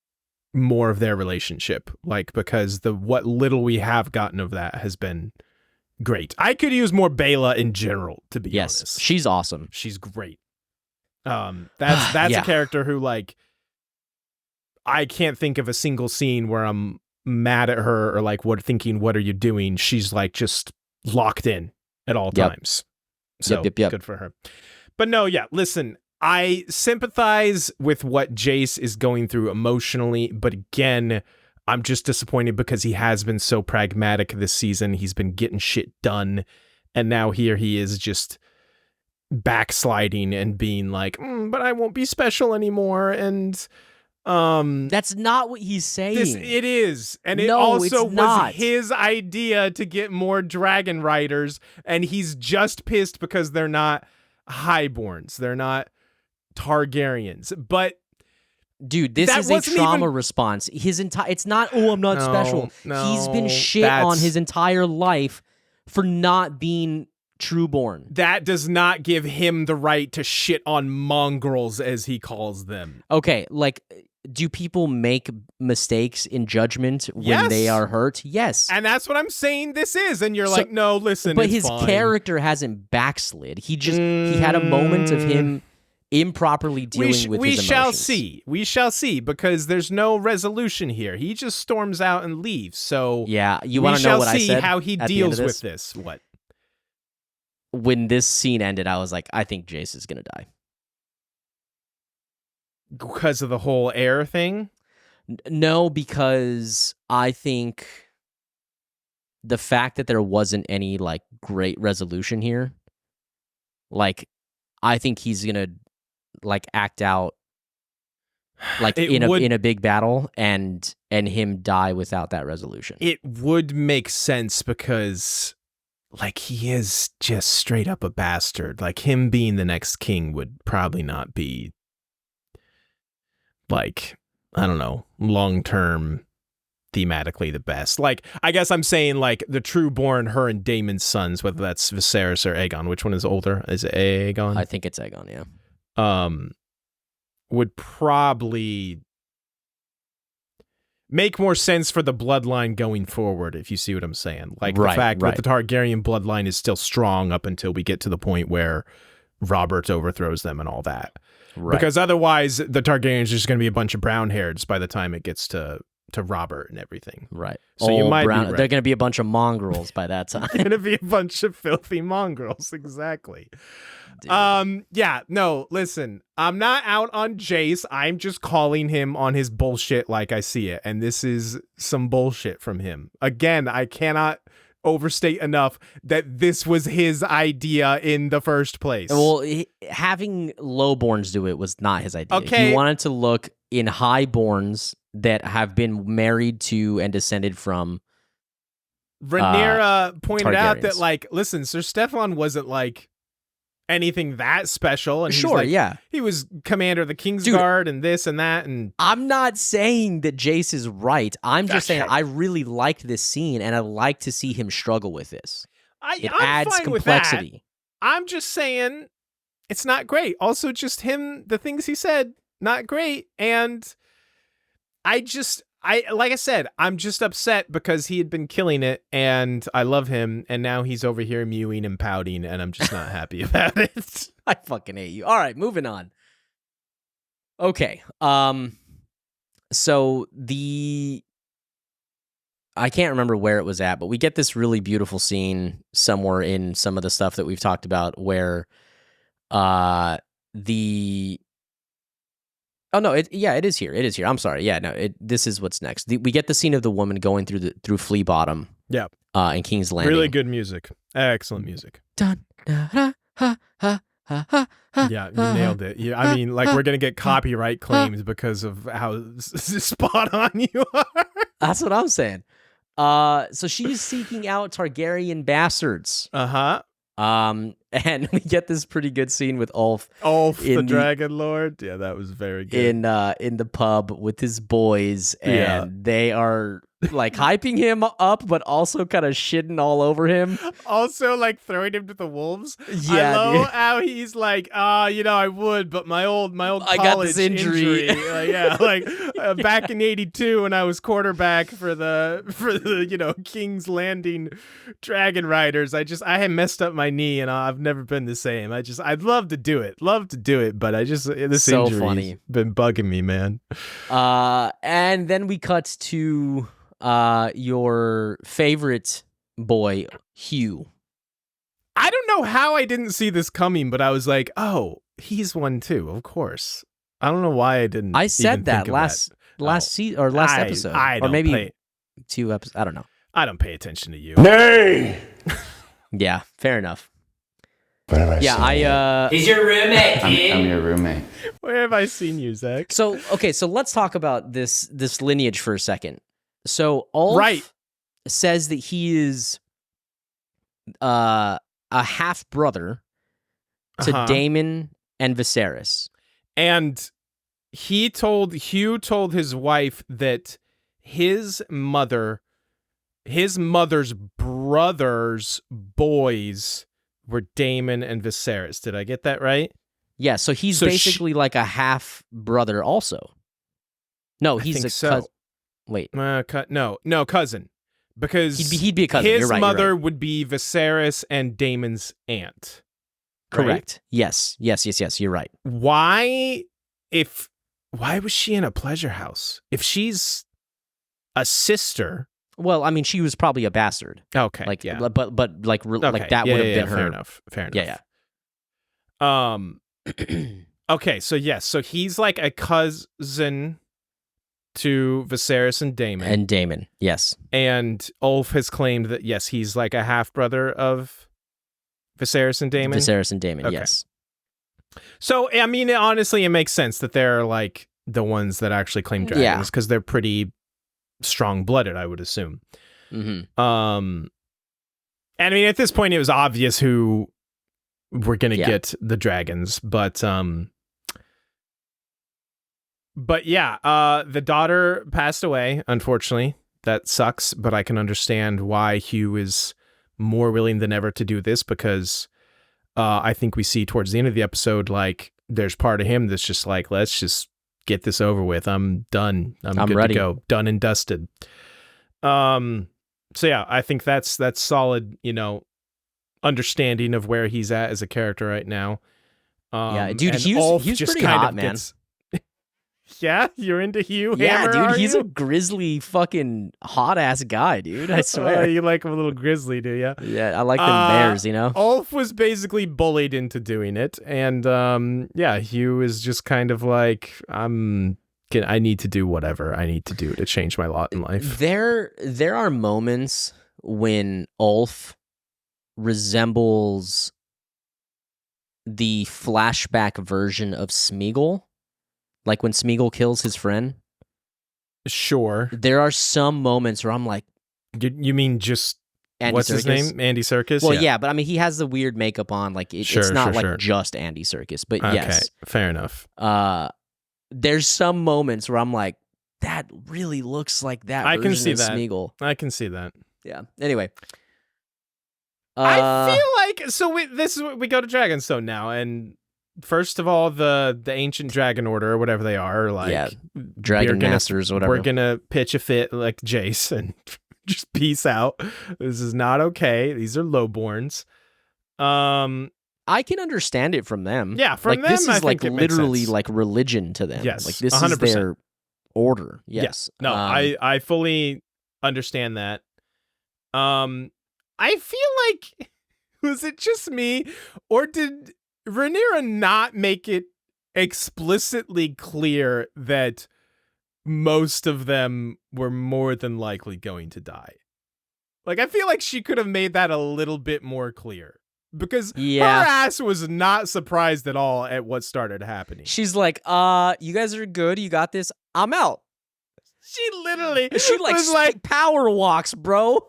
more of their relationship, like, because what little we have gotten of that has been great. I could use more Bela in general, to be honest. Yes, she's awesome. She's great. That's a character who, like, I can't think of a single scene where I'm mad at her or like thinking, what are you doing? She's like just locked in at all times. So good for her. But no, yeah, listen, I sympathize with what Jace is going through emotionally, but again, I'm just disappointed because he has been so pragmatic this season. He's been getting shit done. And now here he is just backsliding and being like, but I won't be special anymore. And that's not what he's saying. It is. And it also was his idea to get more dragon riders. And he's just pissed because they're not highborns. They're not Targaryens. But dude, this is a trauma response. It's not, I'm not special. He's been shit on his entire life for not being trueborn. That does not give him the right to shit on mongrels, as he calls them. Okay, like, do people make mistakes in judgment when they are hurt? Yes. And that's what I'm saying this is. And you're like, no, listen, but his character hasn't backslid. He had a moment of him improperly dealing with his emotions. We shall see, because there's no resolution here. He just storms out and leaves. So yeah, you want to know what I said? We shall see how he deals with this. What? When this scene ended, I was like, I think Jace is gonna die because of the whole heir thing. No, because I think the fact that there wasn't any like great resolution here, like, I think he's gonna like act out like in a big battle and him die without that resolution. It would make sense because, like, he is just straight up a bastard. Like, him being the next king would probably not be, like, I don't know, long-term thematically the best. Like, I guess I'm saying, like, the true-born, her and Daemon's sons, whether that's Viserys or Aegon, which one is older? Is it Aegon? I think it's Aegon, yeah. Would probably make more sense for the bloodline going forward, if you see what I'm saying. Like, the fact that the Targaryen bloodline is still strong up until we get to the point where Robert overthrows them and all that. Right. Because otherwise, the Targaryens are just going to be a bunch of brown-hairs by the time it gets to Robert and everything. Right. So you might be right. They're going to be a bunch of mongrels by that time. They're going to be a bunch of filthy mongrels. Exactly. Dude. Yeah, no, listen, I'm not out on Jace. I'm just calling him on his bullshit like I see it. And this is some bullshit from him. Again, I cannot overstate enough that this was his idea in the first place. Well, having lowborns do it was not his idea. Okay. He wanted to look in highborns that have been married to and descended from Rhaenyra pointed out that, Targaryens. like, listen, Sir Stefan wasn't like anything that special, and sure, he was commander of the Kingsguard and this and that. And I'm not saying that Jace is right. I'm just saying I really liked this scene, and I like to see him struggle with this. It adds complexity. I'm just saying it's not great. Also, just him, the things he said, not great. And like I said, I'm just upset because he had been killing it and I love him. And now he's over here mewing and pouting and I'm just not happy about it. I fucking hate you. All right, moving on. Okay. So I can't remember where it was at, but we get this really beautiful scene somewhere in some of the stuff that we've talked about where Oh no, it is here. It is here. I'm sorry. Yeah, no, this is what's next. We get the scene of the woman going through Flea Bottom. Yeah. In King's Landing. Really good music. Excellent music. Dun, da, da, ha, ha, ha, ha, ha, yeah, you nailed it. Yeah, I mean, like, we're gonna get copyright claims because of how spot on you are. That's what I'm saying. So she's seeking out Targaryen bastards. Uh-huh. And we get this pretty good scene with Ulf. Ulf, the Dragon Lord. Yeah, that was very good. In the pub with his boys, and they are like hyping him up, but also kind of shitting all over him. Also, like throwing him to the wolves. Yeah, I love how he's like, I would, but my old I college got this injury. Back in '82 when I was quarterback for the King's Landing Dragon Riders. I had messed up my knee and I've never been the same. I'd love to do it, but this so injury's funny. Been bugging me, man. And then we cut to your favorite boy, Hugh. I don't know how I didn't see this coming, but I was like, oh, he's one too, of course. I don't know why I didn't. I said that last season or last episode, or maybe 2 episodes. I don't know. I don't pay attention to you. Nay. Yeah, fair enough. What have I seen? He's your roommate, kid. I'm your roommate. Where have I seen you, Zach? So let's talk about this lineage for a second. So Ulf says that he is a half brother to Daemon and Viserys. And Hugh told his wife that his mother's brother's boys were Daemon and Viserys. Did I get that right? Yeah, so he's basically like a half brother also. No, he's a cousin. Wait. No, cousin. Because he'd be a cousin. His You're right, mother would be Viserys and Daemon's aunt. Correct. Right? Yes. You're right. Why was she in a pleasure house? If she's a sister. Well, I mean, she was probably a bastard. Okay. Like, yeah. But like that would have been her. Fair enough. Yeah. Okay. So yes. So he's like a cousin to Viserys and Daemon. And Daemon, yes. And Ulf has claimed that yes, he's like a half brother of Viserys and Daemon. Okay. Yes. So I mean, honestly, it makes sense that they're like the ones that actually claim dragons because they're pretty strong-blooded, I would assume. Mm-hmm. And I mean, at this point, it was obvious who were going to get the dragons, but yeah, the daughter passed away, unfortunately. That sucks, but I can understand why Hugh is more willing than ever to do this because I think we see towards the end of the episode, like, there's part of him that's just like, let's just get this over with. I'm done. I'm good ready to go. Done and dusted. So yeah, I think that's solid, understanding of where he's at as a character right now. Yeah, dude, Hugh's pretty hot, man. Yeah, you're into Hugh? Yeah, Hammer, dude, he's you? a grizzly fucking hot ass guy, dude. I swear. You like him a little grizzly, do you? Yeah, I like them bears, Ulf was basically bullied into doing it, and yeah, Hugh is just kind of like, I need to do whatever I need to do to change my lot in life. There are moments when Ulf resembles the flashback version of Smeagol. Like when Smeagol kills his friend. Sure. There are some moments where I'm like... You mean just... Andy what's Serkis? His name? Andy Serkis? Well, yeah, but I mean, he has the weird makeup on. Like, it's not like just Andy Serkis, but yes. Okay, fair enough. There's some moments where I'm like, that really looks like that version I can see of that. Smeagol. I can see that. Yeah. Anyway. I feel like... So we go to Dragonstone now, and... First of all, the ancient dragon order or whatever they are, like dragon masters, or whatever. We're gonna pitch a fit like Jace and just peace out. This is not okay. These are lowborns. I can understand it from them. Yeah, from them. This is like literally like religion to them. Yes, like this 100%. is their order. Yes. No, I fully understand that. I feel like was it just me, or did Rhaenyra not make it explicitly clear that most of them were more than likely going to die. Like, I feel like she could have made that a little bit more clear. Because her ass was not surprised at all at what started happening. She's like, you guys are good. You got this. I'm out. She literally She was like power walks, bro.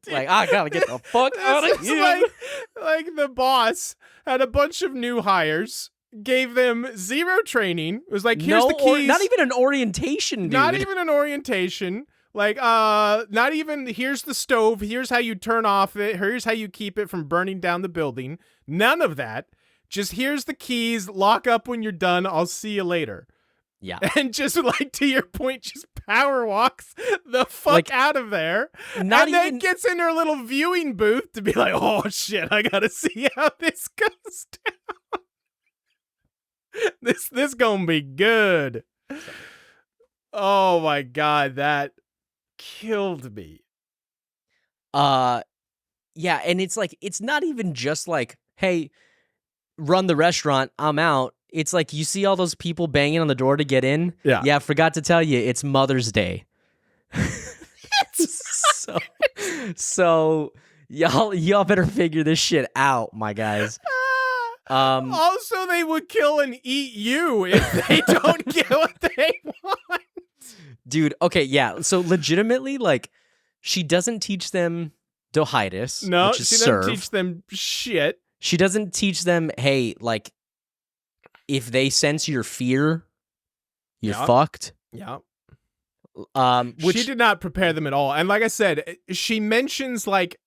Like, I gotta get the fuck out of here. Like the boss had a bunch of new hires, gave them zero training. It was like, here's the keys. Not even an orientation, dude. Not even an orientation. Like, not even, here's the stove, here's how you turn off it, here's how you keep it from burning down the building. None of that. Just here's the keys, lock up when you're done, I'll see you later. Yeah. And just, like, to your point, just power walks the fuck out of there. Then gets in her little viewing booth to be like, oh shit, I gotta see how this goes down. This gonna be good. Oh my god, that killed me. Yeah, and it's like, it's not even just like, hey, run the restaurant, I'm out. It's like, you see all those people banging on the door to get in? Yeah, forgot to tell you, it's Mother's Day. so y'all better figure this shit out, my guys. Also, they would kill and eat you if they don't get what they want. Dude, okay, yeah. So legitimately, like, she doesn't teach them Dohitis. No, which is she serve. doesn't teach them shit. She doesn't teach them, hey, like, if they sense your fear, you're fucked. Yeah. Which she did not prepare them at all. And like I said, she mentions, like,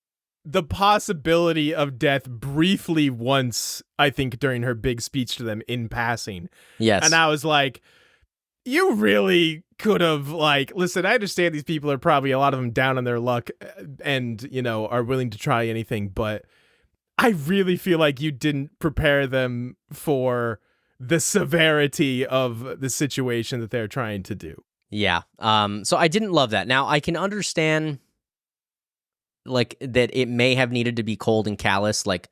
the possibility of death briefly once, I think, during her big speech to them in passing. Yes. And I was like, you really could have, like, listen, I understand these people are probably, a lot of them, down on their luck and, you know, are willing to try anything, but I really feel like you didn't prepare them for the severity of the situation that they're trying to do. Yeah. So I didn't love that. Now, I can understand, like, that it may have needed to be cold and callous. Like,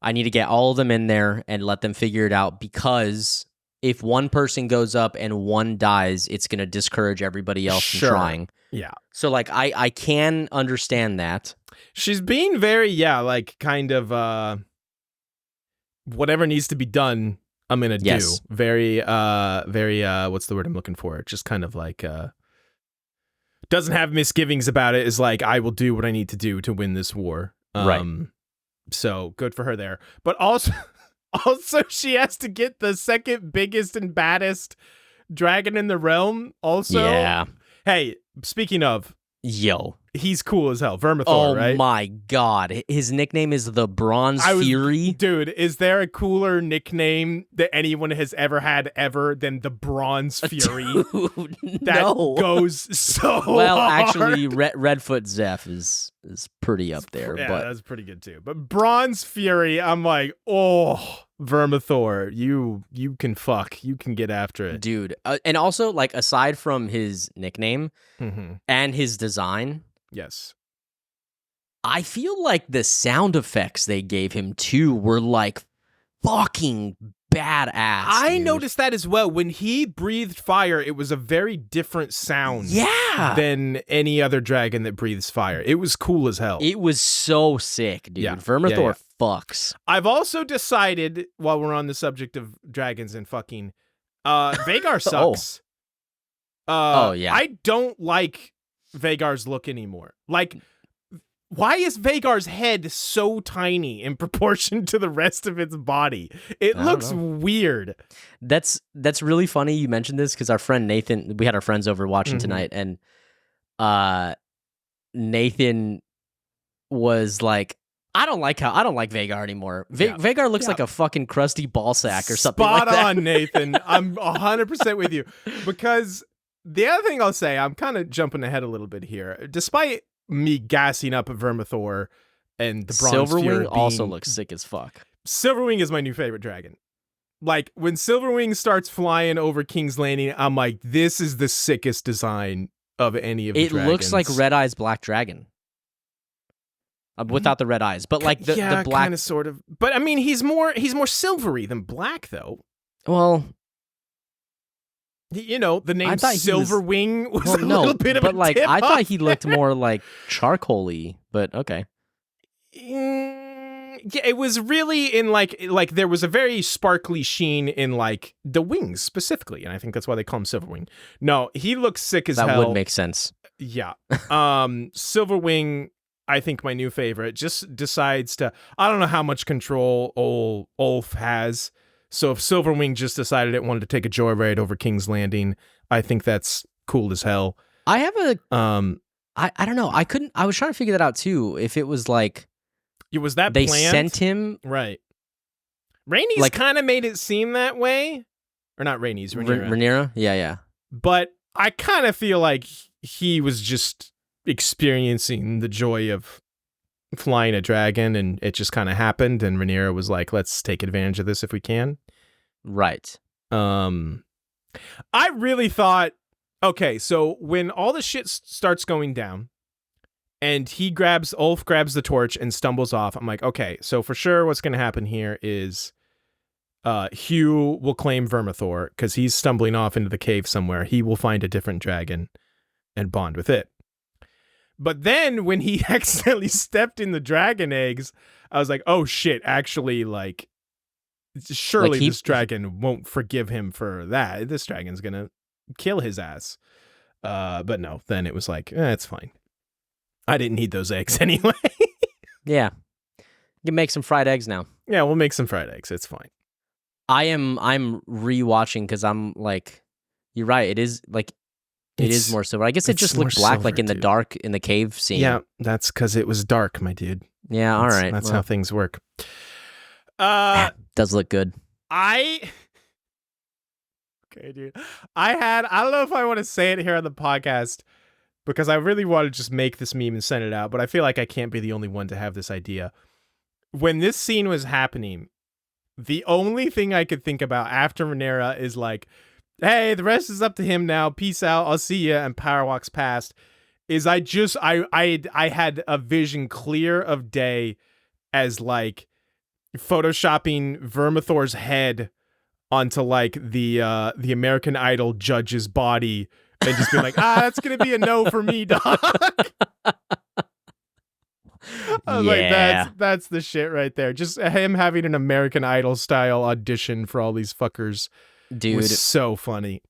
I need to get all of them in there and let them figure it out, because if one person goes up and one dies, it's going to discourage everybody else from trying. Yeah. So, like, I can understand that. She's being very, like, kind of, whatever needs to be done, I'm going to do. Very, what's the word I'm looking for? Just kind of like, doesn't have misgivings about it, is like, I will do what I need to do to win this war. Right. So good for her there. But also she has to get the second biggest and baddest dragon in the realm also. Yeah. Hey, speaking of, yo, he's cool as hell. Vermithor, right? Oh my god. His nickname is the Bronze Fury. Dude, is there a cooler nickname that anyone has ever had than the Bronze Fury? Dude, that goes so well, hard. Actually, Redfoot Zeph is pretty up there. Yeah, but that's pretty good too. But Bronze Fury, I'm like, oh, Vermithor, you can fuck. You can get after it. Dude. And also, like, aside from his nickname mm-hmm. and his design, yes, I feel like the sound effects they gave him too were like fucking badass. I noticed that as well. When he breathed fire, it was a very different sound than any other dragon that breathes fire. It was cool as hell. It was so sick, dude. Vermithor fucks. I've also decided, while we're on the subject of dragons and fucking, Vhagar sucks. I don't like Vhagar's look anymore. Like, why is Vhagar's head so tiny in proportion to the rest of its body? It looks weird. That's really funny you mentioned this, because our friend Nathan, we had our friends over watching tonight, and Nathan was like, I don't like Vhagar anymore. Vhagar looks like a fucking crusty ball sack or something like that. Spot on, Nathan. I'm 100% with you. Because the other thing I'll say, I'm kind of jumping ahead a little bit here. Despite me gassing up Vermithor and the Bronze Fury, Silverwing also looks sick as fuck. Silverwing is my new favorite dragon. Like, when Silverwing starts flying over King's Landing, I'm like, this is the sickest design of any of the dragons. It looks like Red Eye's Black Dragon. Without the red eyes, but like the black, kind of, sort of. But I mean, he's more silvery than black, though. Well, You know, the name I thought he was- Silverwing was, well, a no, little bit of but a like tip I thought off he looked more like charcoaly, but okay. Yeah, it was really in like there was a very sparkly sheen in like the wings specifically, and I think that's why they call him Silverwing. No, he looks sick as That hell. would make sense. Yeah. Silverwing, I think my new favorite, just decides to, I don't know how much control old Ulf has. So if Silverwing just decided it wanted to take a joyride over King's Landing, I think that's cool as hell. I have a I don't know. I was trying to figure that out too. If it was like was that they planned? sent him Right. Rhaenys like- kind of made it seem that way. Or not Rhaenys, Rhaenyra. Rhaenyra? Yeah. But I kind of feel like he was just experiencing the joy of flying a dragon, and it just kind of happened, and Rhaenyra was like, let's take advantage of this if we can. Right. I really thought, okay, so when all the shit starts going down, and Ulf grabs the torch and stumbles off, I'm like, okay, so for sure what's going to happen here is Hugh will claim Vermithor because he's stumbling off into the cave somewhere. He will find a different dragon and bond with it. But then when he accidentally stepped in the dragon eggs, I was like, oh shit, actually, like, surely this dragon won't forgive him for that. This dragon's going to kill his ass. But no, then it was like, it's fine. I didn't need those eggs anyway. Yeah. You can make some fried eggs now. Yeah, we'll make some fried eggs. It's fine. I'm rewatching because I'm like, you're right. It is like, it is more silver. I guess it just looked black, silver, like in the dude. dark in the cave scene. Yeah, that's because it was dark, my dude. Yeah. All right. That's how things work. Does look good. Okay, dude. I don't know if I want to say it here on the podcast because I really want to just make this meme and send it out, but I feel like I can't be the only one to have this idea. When this scene was happening, the only thing I could think about after Rhaenyra is like, hey, the rest is up to him now. Peace out. I'll see ya. And power walks past. Is I had a vision clear of day as like photoshopping Vermithor's head onto like the American Idol judge's body and just being like, that's gonna be a no for me, dog. I was like, that's the shit right there. Just him having an American Idol style audition for all these fuckers. Dude, was so funny.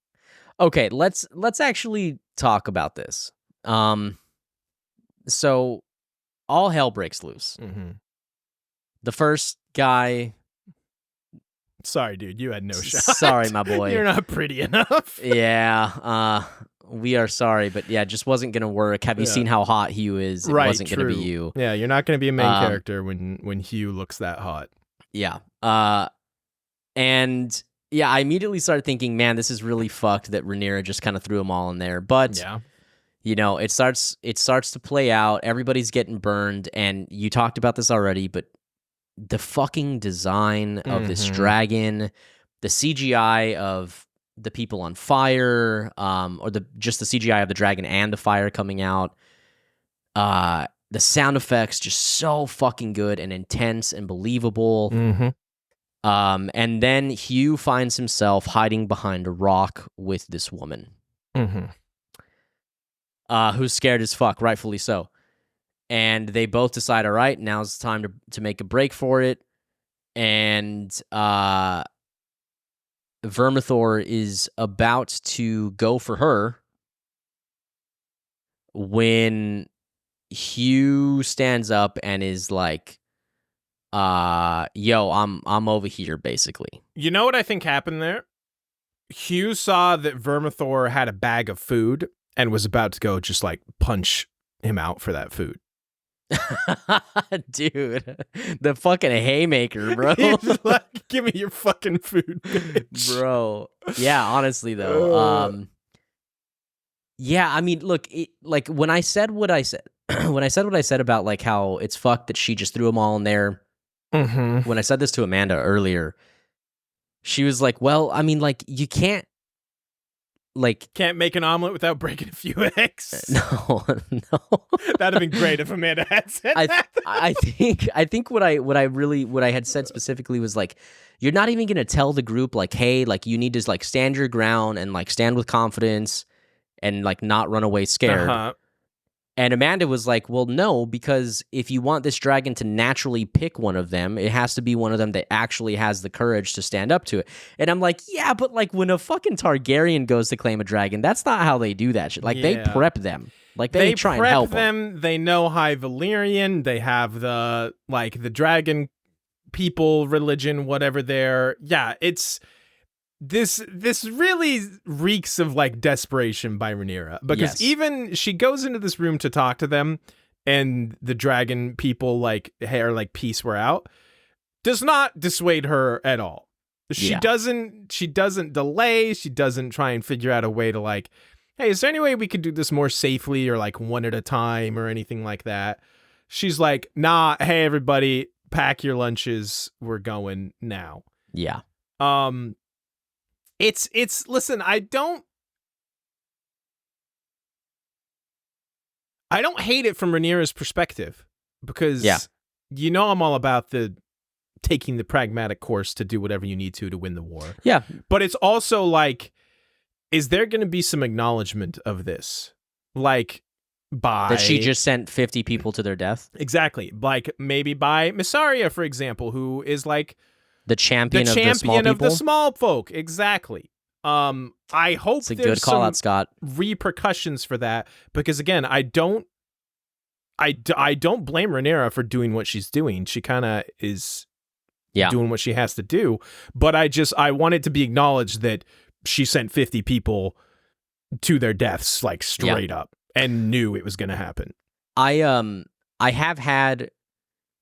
Okay, let's actually talk about this. So all hell breaks loose. Mm-hmm. The first guy. Sorry, dude, you had no shot. Sorry, my boy. You're not pretty enough. Yeah, we are sorry, but yeah, it just wasn't gonna work. Have you seen how hot Hugh is? It wasn't gonna be you. Yeah, you're not gonna be a main character when Hugh looks that hot. Yeah. And yeah, I immediately started thinking, man, this is really fucked that Rhaenyra just kind of threw them all in there. But yeah, you know, it starts to play out. Everybody's getting burned, and you talked about this already, but the fucking design of this dragon, the CGI of the people on fire, or just the CGI of the dragon and the fire coming out, the sound effects just so fucking good and intense and believable. And then Hugh finds himself hiding behind a rock with this woman, who's scared as fuck, rightfully so. And they both decide, all right, now's the time to make a break for it. And Vermithor is about to go for her when Hugh stands up and is like, yo, I'm over here, basically. You know what I think happened there? Hugh saw that Vermithor had a bag of food and was about to go just like punch him out for that food. Dude, the fucking haymaker, bro. He's like, give me your fucking food, bitch. Bro. Yeah, honestly though. Yeah, I mean, look, like when I said what I said, about like how it's fucked that she just threw them all in there. When I said this to Amanda earlier, she was like, well, I mean, like you can't like Can't make an omelet without breaking a few eggs. no. That'd have been great if Amanda had said that. I think what I had said specifically was like, you're not even gonna tell the group like, hey, like you need to like stand your ground and like stand with confidence and like not run away scared. Uh-huh. And Amanda was like, well, no, because if you want this dragon to naturally pick one of them, it has to be one of them that actually has the courage to stand up to it. And I'm like, yeah, but like when a fucking Targaryen goes to claim a dragon, that's not how they do that shit. Like they prep them. Like they try and help them. They know High Valyrian. They have the dragon people religion, whatever they're. Yeah, it's this really reeks of like desperation by Rhaenyra, because even she goes into this room to talk to them, and the dragon people like, hey, are like, peace, we're out, does not dissuade her at all. She doesn't delay. She doesn't try and figure out a way to like, hey, is there any way we could do this more safely or like one at a time or anything like that? She's like, nah, hey, everybody, pack your lunches. We're going now. Yeah. It's listen, I don't hate it from Rhaenyra's perspective, because I'm all about the taking the pragmatic course to do whatever you need to win the war. Yeah. But it's also like, is there going to be some acknowledgement of this? Like, by... that she just sent 50 people to their death? Exactly. Like, maybe by Mysaria, for example, who is like... the champion of the small people? Of the small folk. Exactly. I hope it's a there's good call some out, Scott. repercussions for that, because again, I don't blame Rhaenyra for doing what she's doing. She kind of is doing what she has to do, but I want it to be acknowledged that she sent 50 people to their deaths, like straight up, and knew it was going to happen. I have had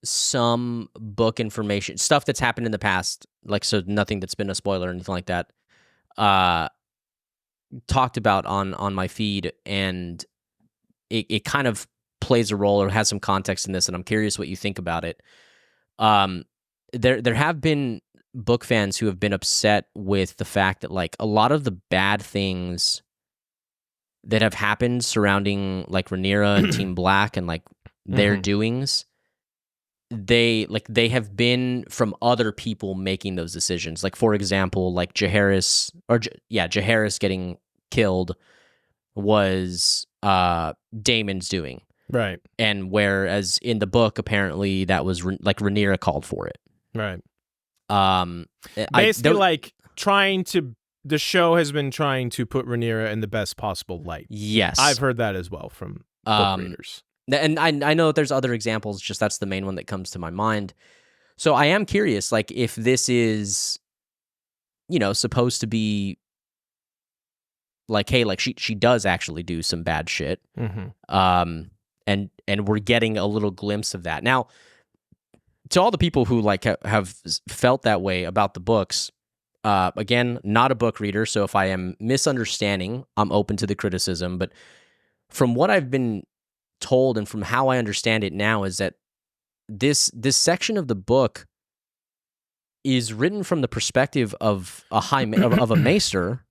some book information, stuff that's happened in the past, like, so nothing that's been a spoiler or anything like that, talked about on my feed, and it kind of plays a role or has some context in this, and I'm curious what you think about it. There have been book fans who have been upset with the fact that like a lot of the bad things that have happened surrounding like Rhaenyra and Team Black and like their doings, they have been from other people making those decisions. Like, for example, like Jaehaerys getting killed was Daemon's doing. Right. And whereas in the book, apparently that was like Rhaenyra called for it. Right. Basically, like the show has been trying to put Rhaenyra in the best possible light. Yes. I've heard that as well from book readers. And I know that there's other examples, just that's the main one that comes to my mind. So I am curious, like, if this is, supposed to be like, hey, like she does actually do some bad shit. And we're getting a little glimpse of that. Now, to all the people who like have felt that way about the books, again, not a book reader, so if I am misunderstanding, I'm open to the criticism. But from what I've been told and from how I understand it now, is that this section of the book is written from the perspective of a maester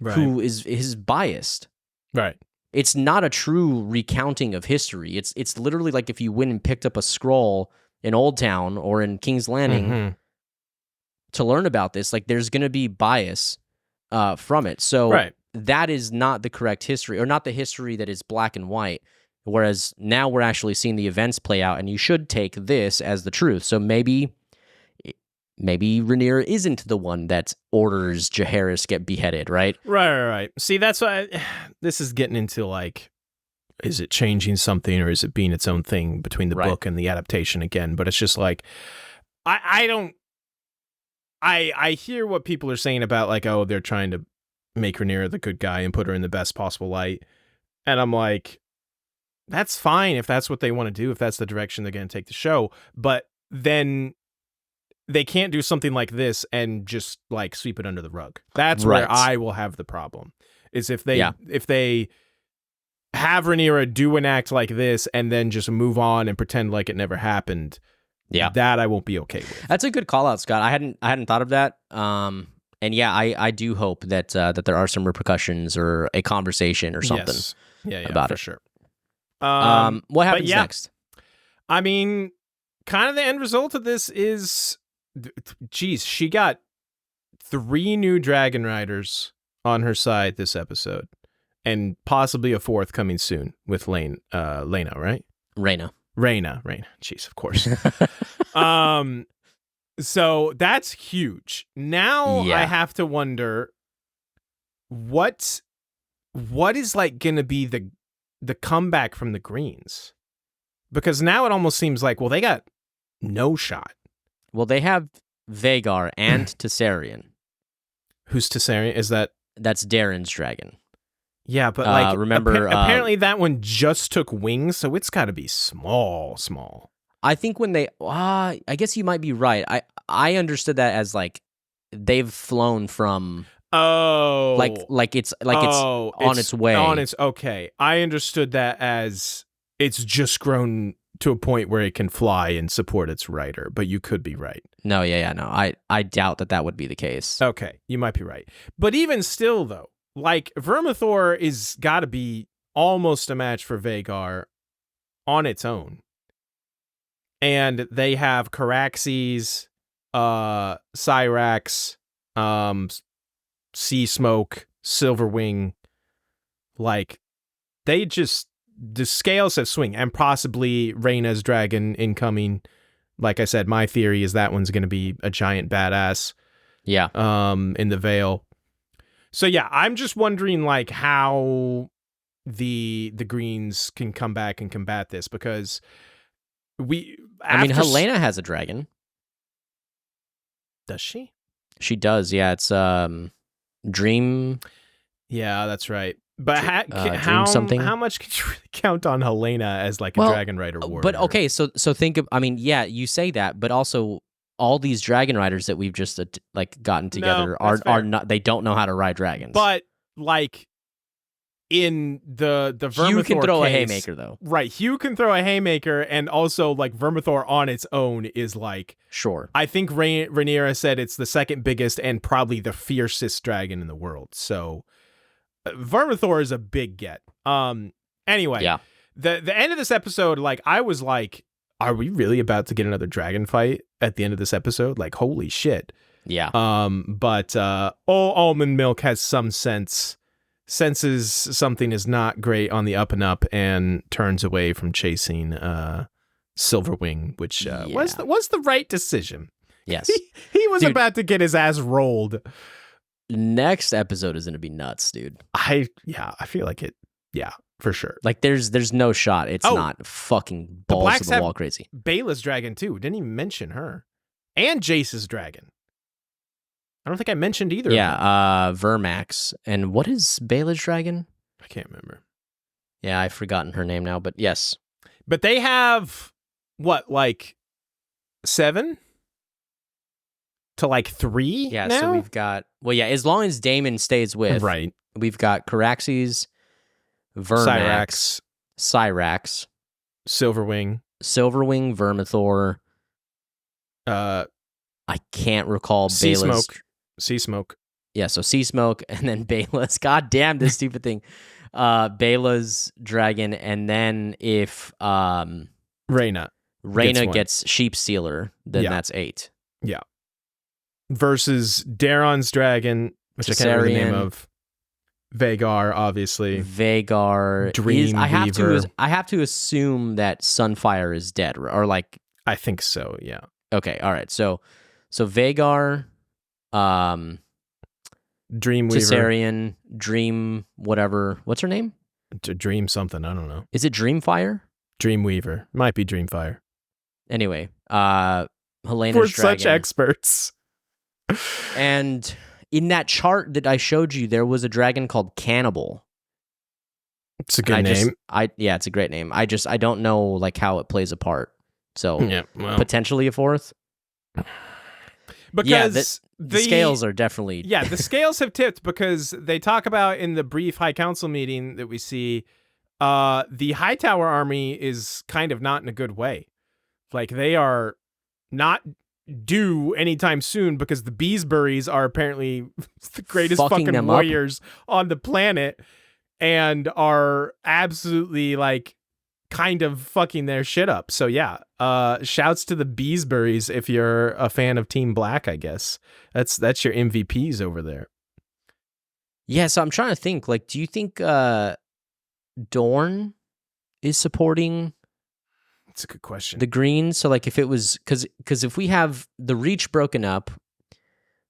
who is biased. Right. It's not a true recounting of history. It's literally like if you went and picked up a scroll in Old Town or in King's Landing to learn about this, like there's going to be bias from it. So that is not the correct history, or not the history that is black and white. Whereas now we're actually seeing the events play out, and you should take this as the truth. So maybe Rhaenyra isn't the one that orders Jaehaerys get beheaded, right? Right. See, that's why this is getting into like, is it changing something or is it being its own thing between the book and the adaptation again? But it's just like, I hear what people are saying about like, oh, they're trying to make Rhaenyra the good guy and put her in the best possible light. And I'm like, that's fine if that's what they want to do, if that's the direction they're going to take the show. But then they can't do something like this and just like sweep it under the rug. That's where I will have the problem, is if they have Rhaenyra do an act like this and then just move on and pretend like it never happened. Yeah, that I won't be okay with. That's a good call out, Scott. I hadn't thought of that. And And yeah, I do hope that that there are some repercussions or a conversation or something about for it. sure. What happens next? I mean, kind of the end result of this is, geez, she got 3 new dragon riders on her side this episode, and possibly a 4th coming soon with Lena, right? Rhaenyra. Jeez, of course. So that's huge. Now I have to wonder what is like going to be the comeback from the Greens, because now it almost seems like, well, they got no shot. Well, they have Vhagar and Tessarion. Who's Tessarion? Is that? That's Darren's dragon. Yeah, but like, remember, apparently that one just took wings, so it's got to be small. I think when they, I guess you might be right. I understood that as like they've flown from. Oh, it's on its way. Okay. I understood that as it's just grown to a point where it can fly and support its rider, but you could be right. No, no. I doubt that would be the case. Okay, you might be right. But even still, though, like, Vermithor is got to be almost a match for Vhagar on its own. And they have Caraxes, Cyrax, Sea Smoke, Silverwing. Like, the scales have swung, and possibly Rhaenyra's dragon incoming. Like I said, my theory is that one's going to be a giant badass. Yeah. In the Vale. So yeah, I'm just wondering like how the Greens can come back and combat this, because Helena has a dragon. Does she? She does. Yeah, it's Dream. Yeah, that's right. But how much can you really count on Helena as like a dragon rider warrior? But okay, so think of, you say that, but also all these dragon riders that we've just gotten together are not, they don't know how to ride dragons. But like in the Vermithor Hugh can throw case, a haymaker though. Right, Hugh can throw a haymaker, and also like Vermithor on its own is like, sure. I think Rhaenyra said it's the second biggest and probably the fiercest dragon in the world. So Vermithor is a big get. Anyway, yeah. The end of this episode, like, I was like, are we really about to get another dragon fight at the end of this episode? Like, holy shit. Yeah. But Almond Milk has some senses something is not great on the up and up, and turns away from chasing Silverwing, which was the right decision. Yes. He was about to get his ass rolled. Next episode is going to be nuts, dude. I feel like it. Yeah, for sure. Like there's no shot. It's not fucking balls to the wall crazy. Bela's dragon too. Didn't even mention her. And Jace's dragon. I don't think I mentioned either. Yeah, Vermax. And what is Bela's dragon? I can't remember. Yeah, I've forgotten her name now, but yes. But they have what, like 7 to like 3? Yeah, now? So we've got, as long as Daemon stays with, right. We've got Caraxes, Vermax, Cyrax, Silverwing, Vermithor. I can't recall Bela's. Sea Smoke. Yeah, so Sea Smoke, and then Bela's. God damn this stupid thing. Bela's dragon, and then if Rhaenyra gets Sheep Stealer, then that's 8. Yeah. Versus Daemon's dragon, which I can't remember the name of. Vhagar, obviously. Vhagar. Dream Weaver. I have to assume that Sunfire is dead, or like. I think so. Yeah. Okay. All right. So Vhagar, Dream Weaver, Tessarion, Dream whatever. What's her name? Dream something. I don't know. Is it Dreamfire? Dream Weaver. Might be Dreamfire. Anyway, Helena's dragon. We're such experts. And in that chart that I showed you, there was a dragon called Cannibal. It's a good name. It's a great name. I don't know like how it plays a part. So potentially a 4th. Because the scales are definitely... Yeah, the scales have tipped, because they talk about in the brief High Council meeting that we see, the Hightower army is kind of not in a good way. Like, they are not do anytime soon because the Beesburys are apparently the greatest Fucking fucking them up. warriors on the planet and are absolutely like kind of fucking their shit up. So yeah, shouts to the Beesburys if you're a fan of Team Black, I guess. That's your MVPs over there. Yeah, so I'm trying to think, like, do you think Dorne is supporting That's a good question. the Greens? So like if it was because if we have the Reach broken up,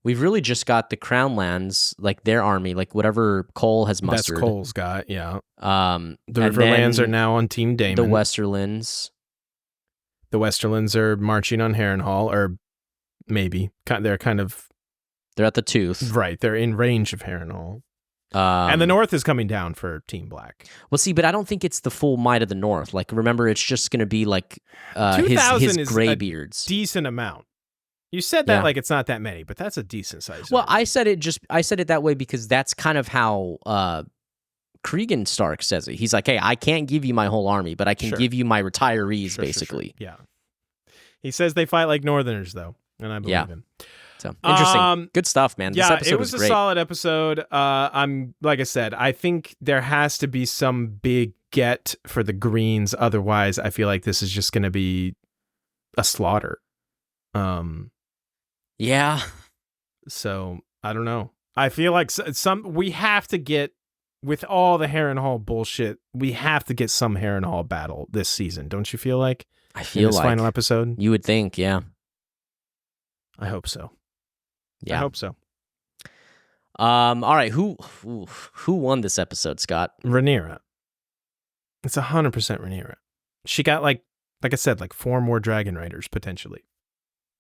we've really just got the Crown Lands, like their army, like whatever Cole has mustered. That's Cole's got, yeah. The Riverlands are now on Team Daemon. The Westerlands. The Westerlands are marching on Harrenhal, or maybe. They're kind of... They're at the Tooth. Right, they're in range of Harrenhal. And the North is coming down for Team Black. Well, see, but I don't think it's the full might of the North. Like, remember, it's just going to be like his graybeards. Decent amount. You said that like it's not that many, but that's a decent size. Well, I said it that way because that's kind of how Cregan Stark says it. He's like, hey, I can't give you my whole army, but I can give you my retirees, basically. Sure. Yeah. He says they fight like Northerners, though, and I believe him. So interesting. Good stuff, man. This episode it was a great. solid episode. Like I said, I think there has to be some big get for the Greens. Otherwise, I feel like this is just going to be a slaughter. Yeah. So I don't know. I feel like we have to get, with all the Harrenhal bullshit, we have to get some Harrenhal battle this season. Don't you feel like? I feel in this like final episode. You would think, yeah. I hope so. Yeah. I hope so. All right, who won this episode, Scott? Rhaenyra. It's 100% Rhaenyra. She got like I said, like 4 more Dragon Riders potentially.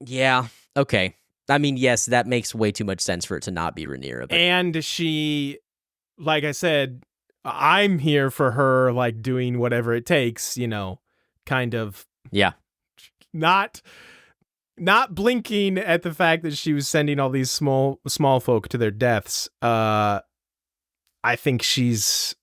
Yeah. Okay. I mean, yes, that makes way too much sense for it to not be Rhaenyra. But... And she, like I said, I'm here for her, like doing whatever it takes, kind of. Yeah. Not blinking at the fact that she was sending all these small folk to their deaths. I think she's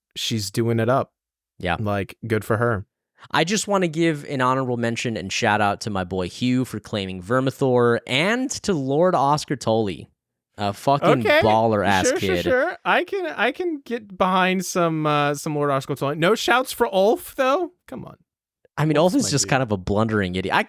doing it up. Yeah. Like, good for her. I just want to give an honorable mention and shout out to my boy Hugh for claiming Vermithor, and to Lord Oscar Tully, a fucking baller ass kid. Sure. I can get behind some Lord Oscar Tully. No shouts for Ulf though. Come on. I mean, Ulf is just kind of a blundering idiot. I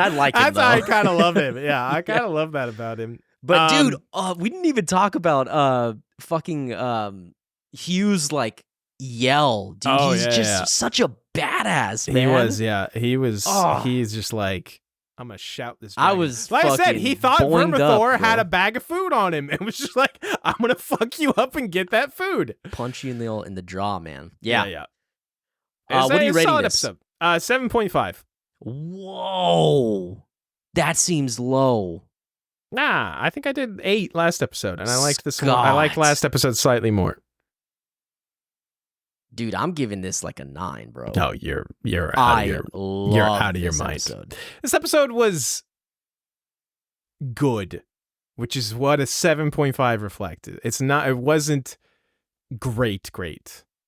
like him, though. I kind of love him. Yeah, I kind of love that about him. But, dude, we didn't even talk about fucking Hugh's, like, yell. Dude, he's just such a badass, man. He was, yeah. He's just like, I'm going to shout this dragon. I was like I said, he thought Vermithor had bro. a bag of food on him. It was just like, I'm going to fuck you up and get that food. Punch you in the jaw, man. Yeah. What are you rating this? Episode. 7.5. Whoa. That seems low. Nah, I think I did 8 last episode, and I liked this one. Scott. I liked last episode slightly more. Dude, I'm giving this like a 9, bro. No, you're out of your mind. Episode. This episode was good, which is what a 7.5 reflected. It wasn't great.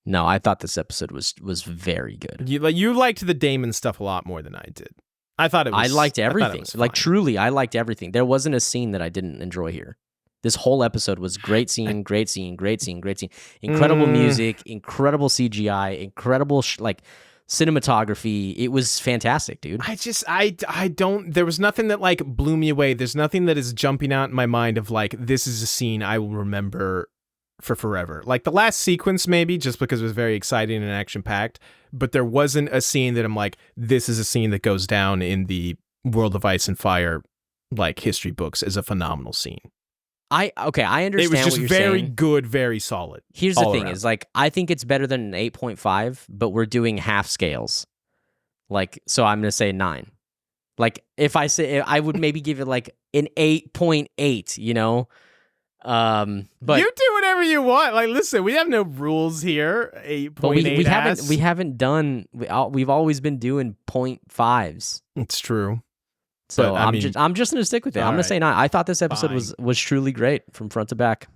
No, I thought this episode was very good. You liked the Daemon stuff a lot more than I did. I liked everything. Like, truly, I liked everything. There wasn't a scene that I didn't enjoy here. This whole episode was great scene. Incredible music, incredible CGI, incredible cinematography. It was fantastic, dude. I don't, there was nothing that like blew me away. There's nothing that is jumping out in my mind of like, this is a scene I will remember for forever. Like the last sequence, maybe, just because it was very exciting and action-packed, but there wasn't a scene that I'm like, this is a scene that goes down in the World of Ice and Fire like history books as a phenomenal scene. I understand. It was just what you're very saying. Good, very solid. Here's the thing: is like I think it's better than an 8.5, but we're doing half scales. Like, so I'm gonna say 9. Like, if I say, I would maybe give it like an 8.8. You know. But you do whatever you want. Like, listen, we have no rules here. 8.8. We haven't done. We've always been doing 0.5s. It's true. So I'm just gonna stick with it. I'm gonna say 9. I thought this episode was truly great from front to back.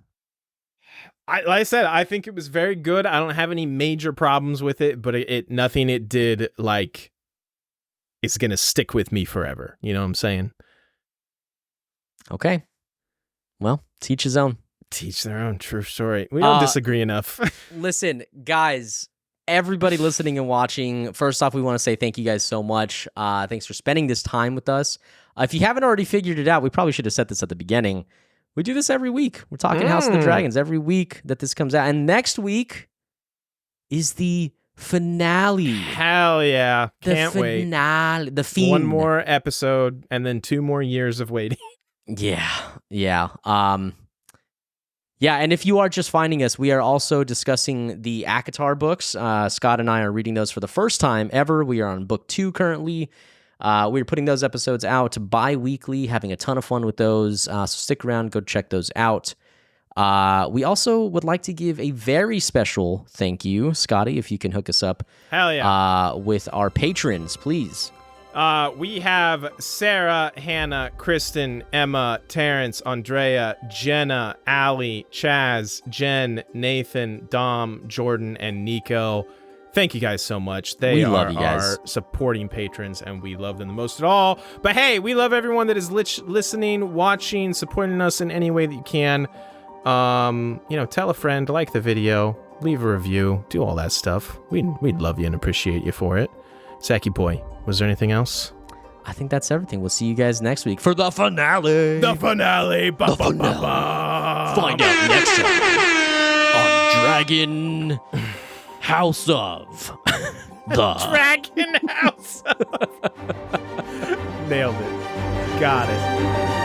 Like I said, I think it was very good. I don't have any major problems with it, but nothing it did like it's gonna stick with me forever. You know what I'm saying? Okay. Well, teach his own. Teach their own. True story. We don't disagree enough. Listen, guys, everybody listening and watching, first off, we want to say thank you guys so much. Thanks for spending this time with us. If you haven't already figured it out, we probably should have said this at the beginning. We do this every week. We're talking House of the Dragons every week that this comes out. And next week is the finale. Hell yeah. Can't wait. The Fiend. One more episode and then 2 more years of waiting. Yeah. Yeah, and if you are just finding us, we are also discussing the ACOTAR books. Scott and I are reading those for the first time ever. We are on book 2 currently. We're putting those episodes out bi-weekly, having a ton of fun with those. So stick around, go check those out. We also would like to give a very special thank you, Scotty, if you can hook us up. Hell yeah. With our patrons, please. We have Sarah, Hannah, Kristen, Emma, Terrence, Andrea, Jenna, Allie, Chaz, Jen, Nathan, Dom, Jordan, and Nico. Thank you guys so much. They love are you guys. our supporting patrons, and we love them the most of all. But hey, we love everyone that is listening, watching, supporting us in any way that you can. Tell a friend, like the video, leave a review, do all that stuff. We'd love you and appreciate you for it. Saki boy, was there anything else? I think that's everything. We'll see you guys next week for the finale. The finale. The finale. Find out next time on Dragon House of the Dragon House of. Nailed it. Got it.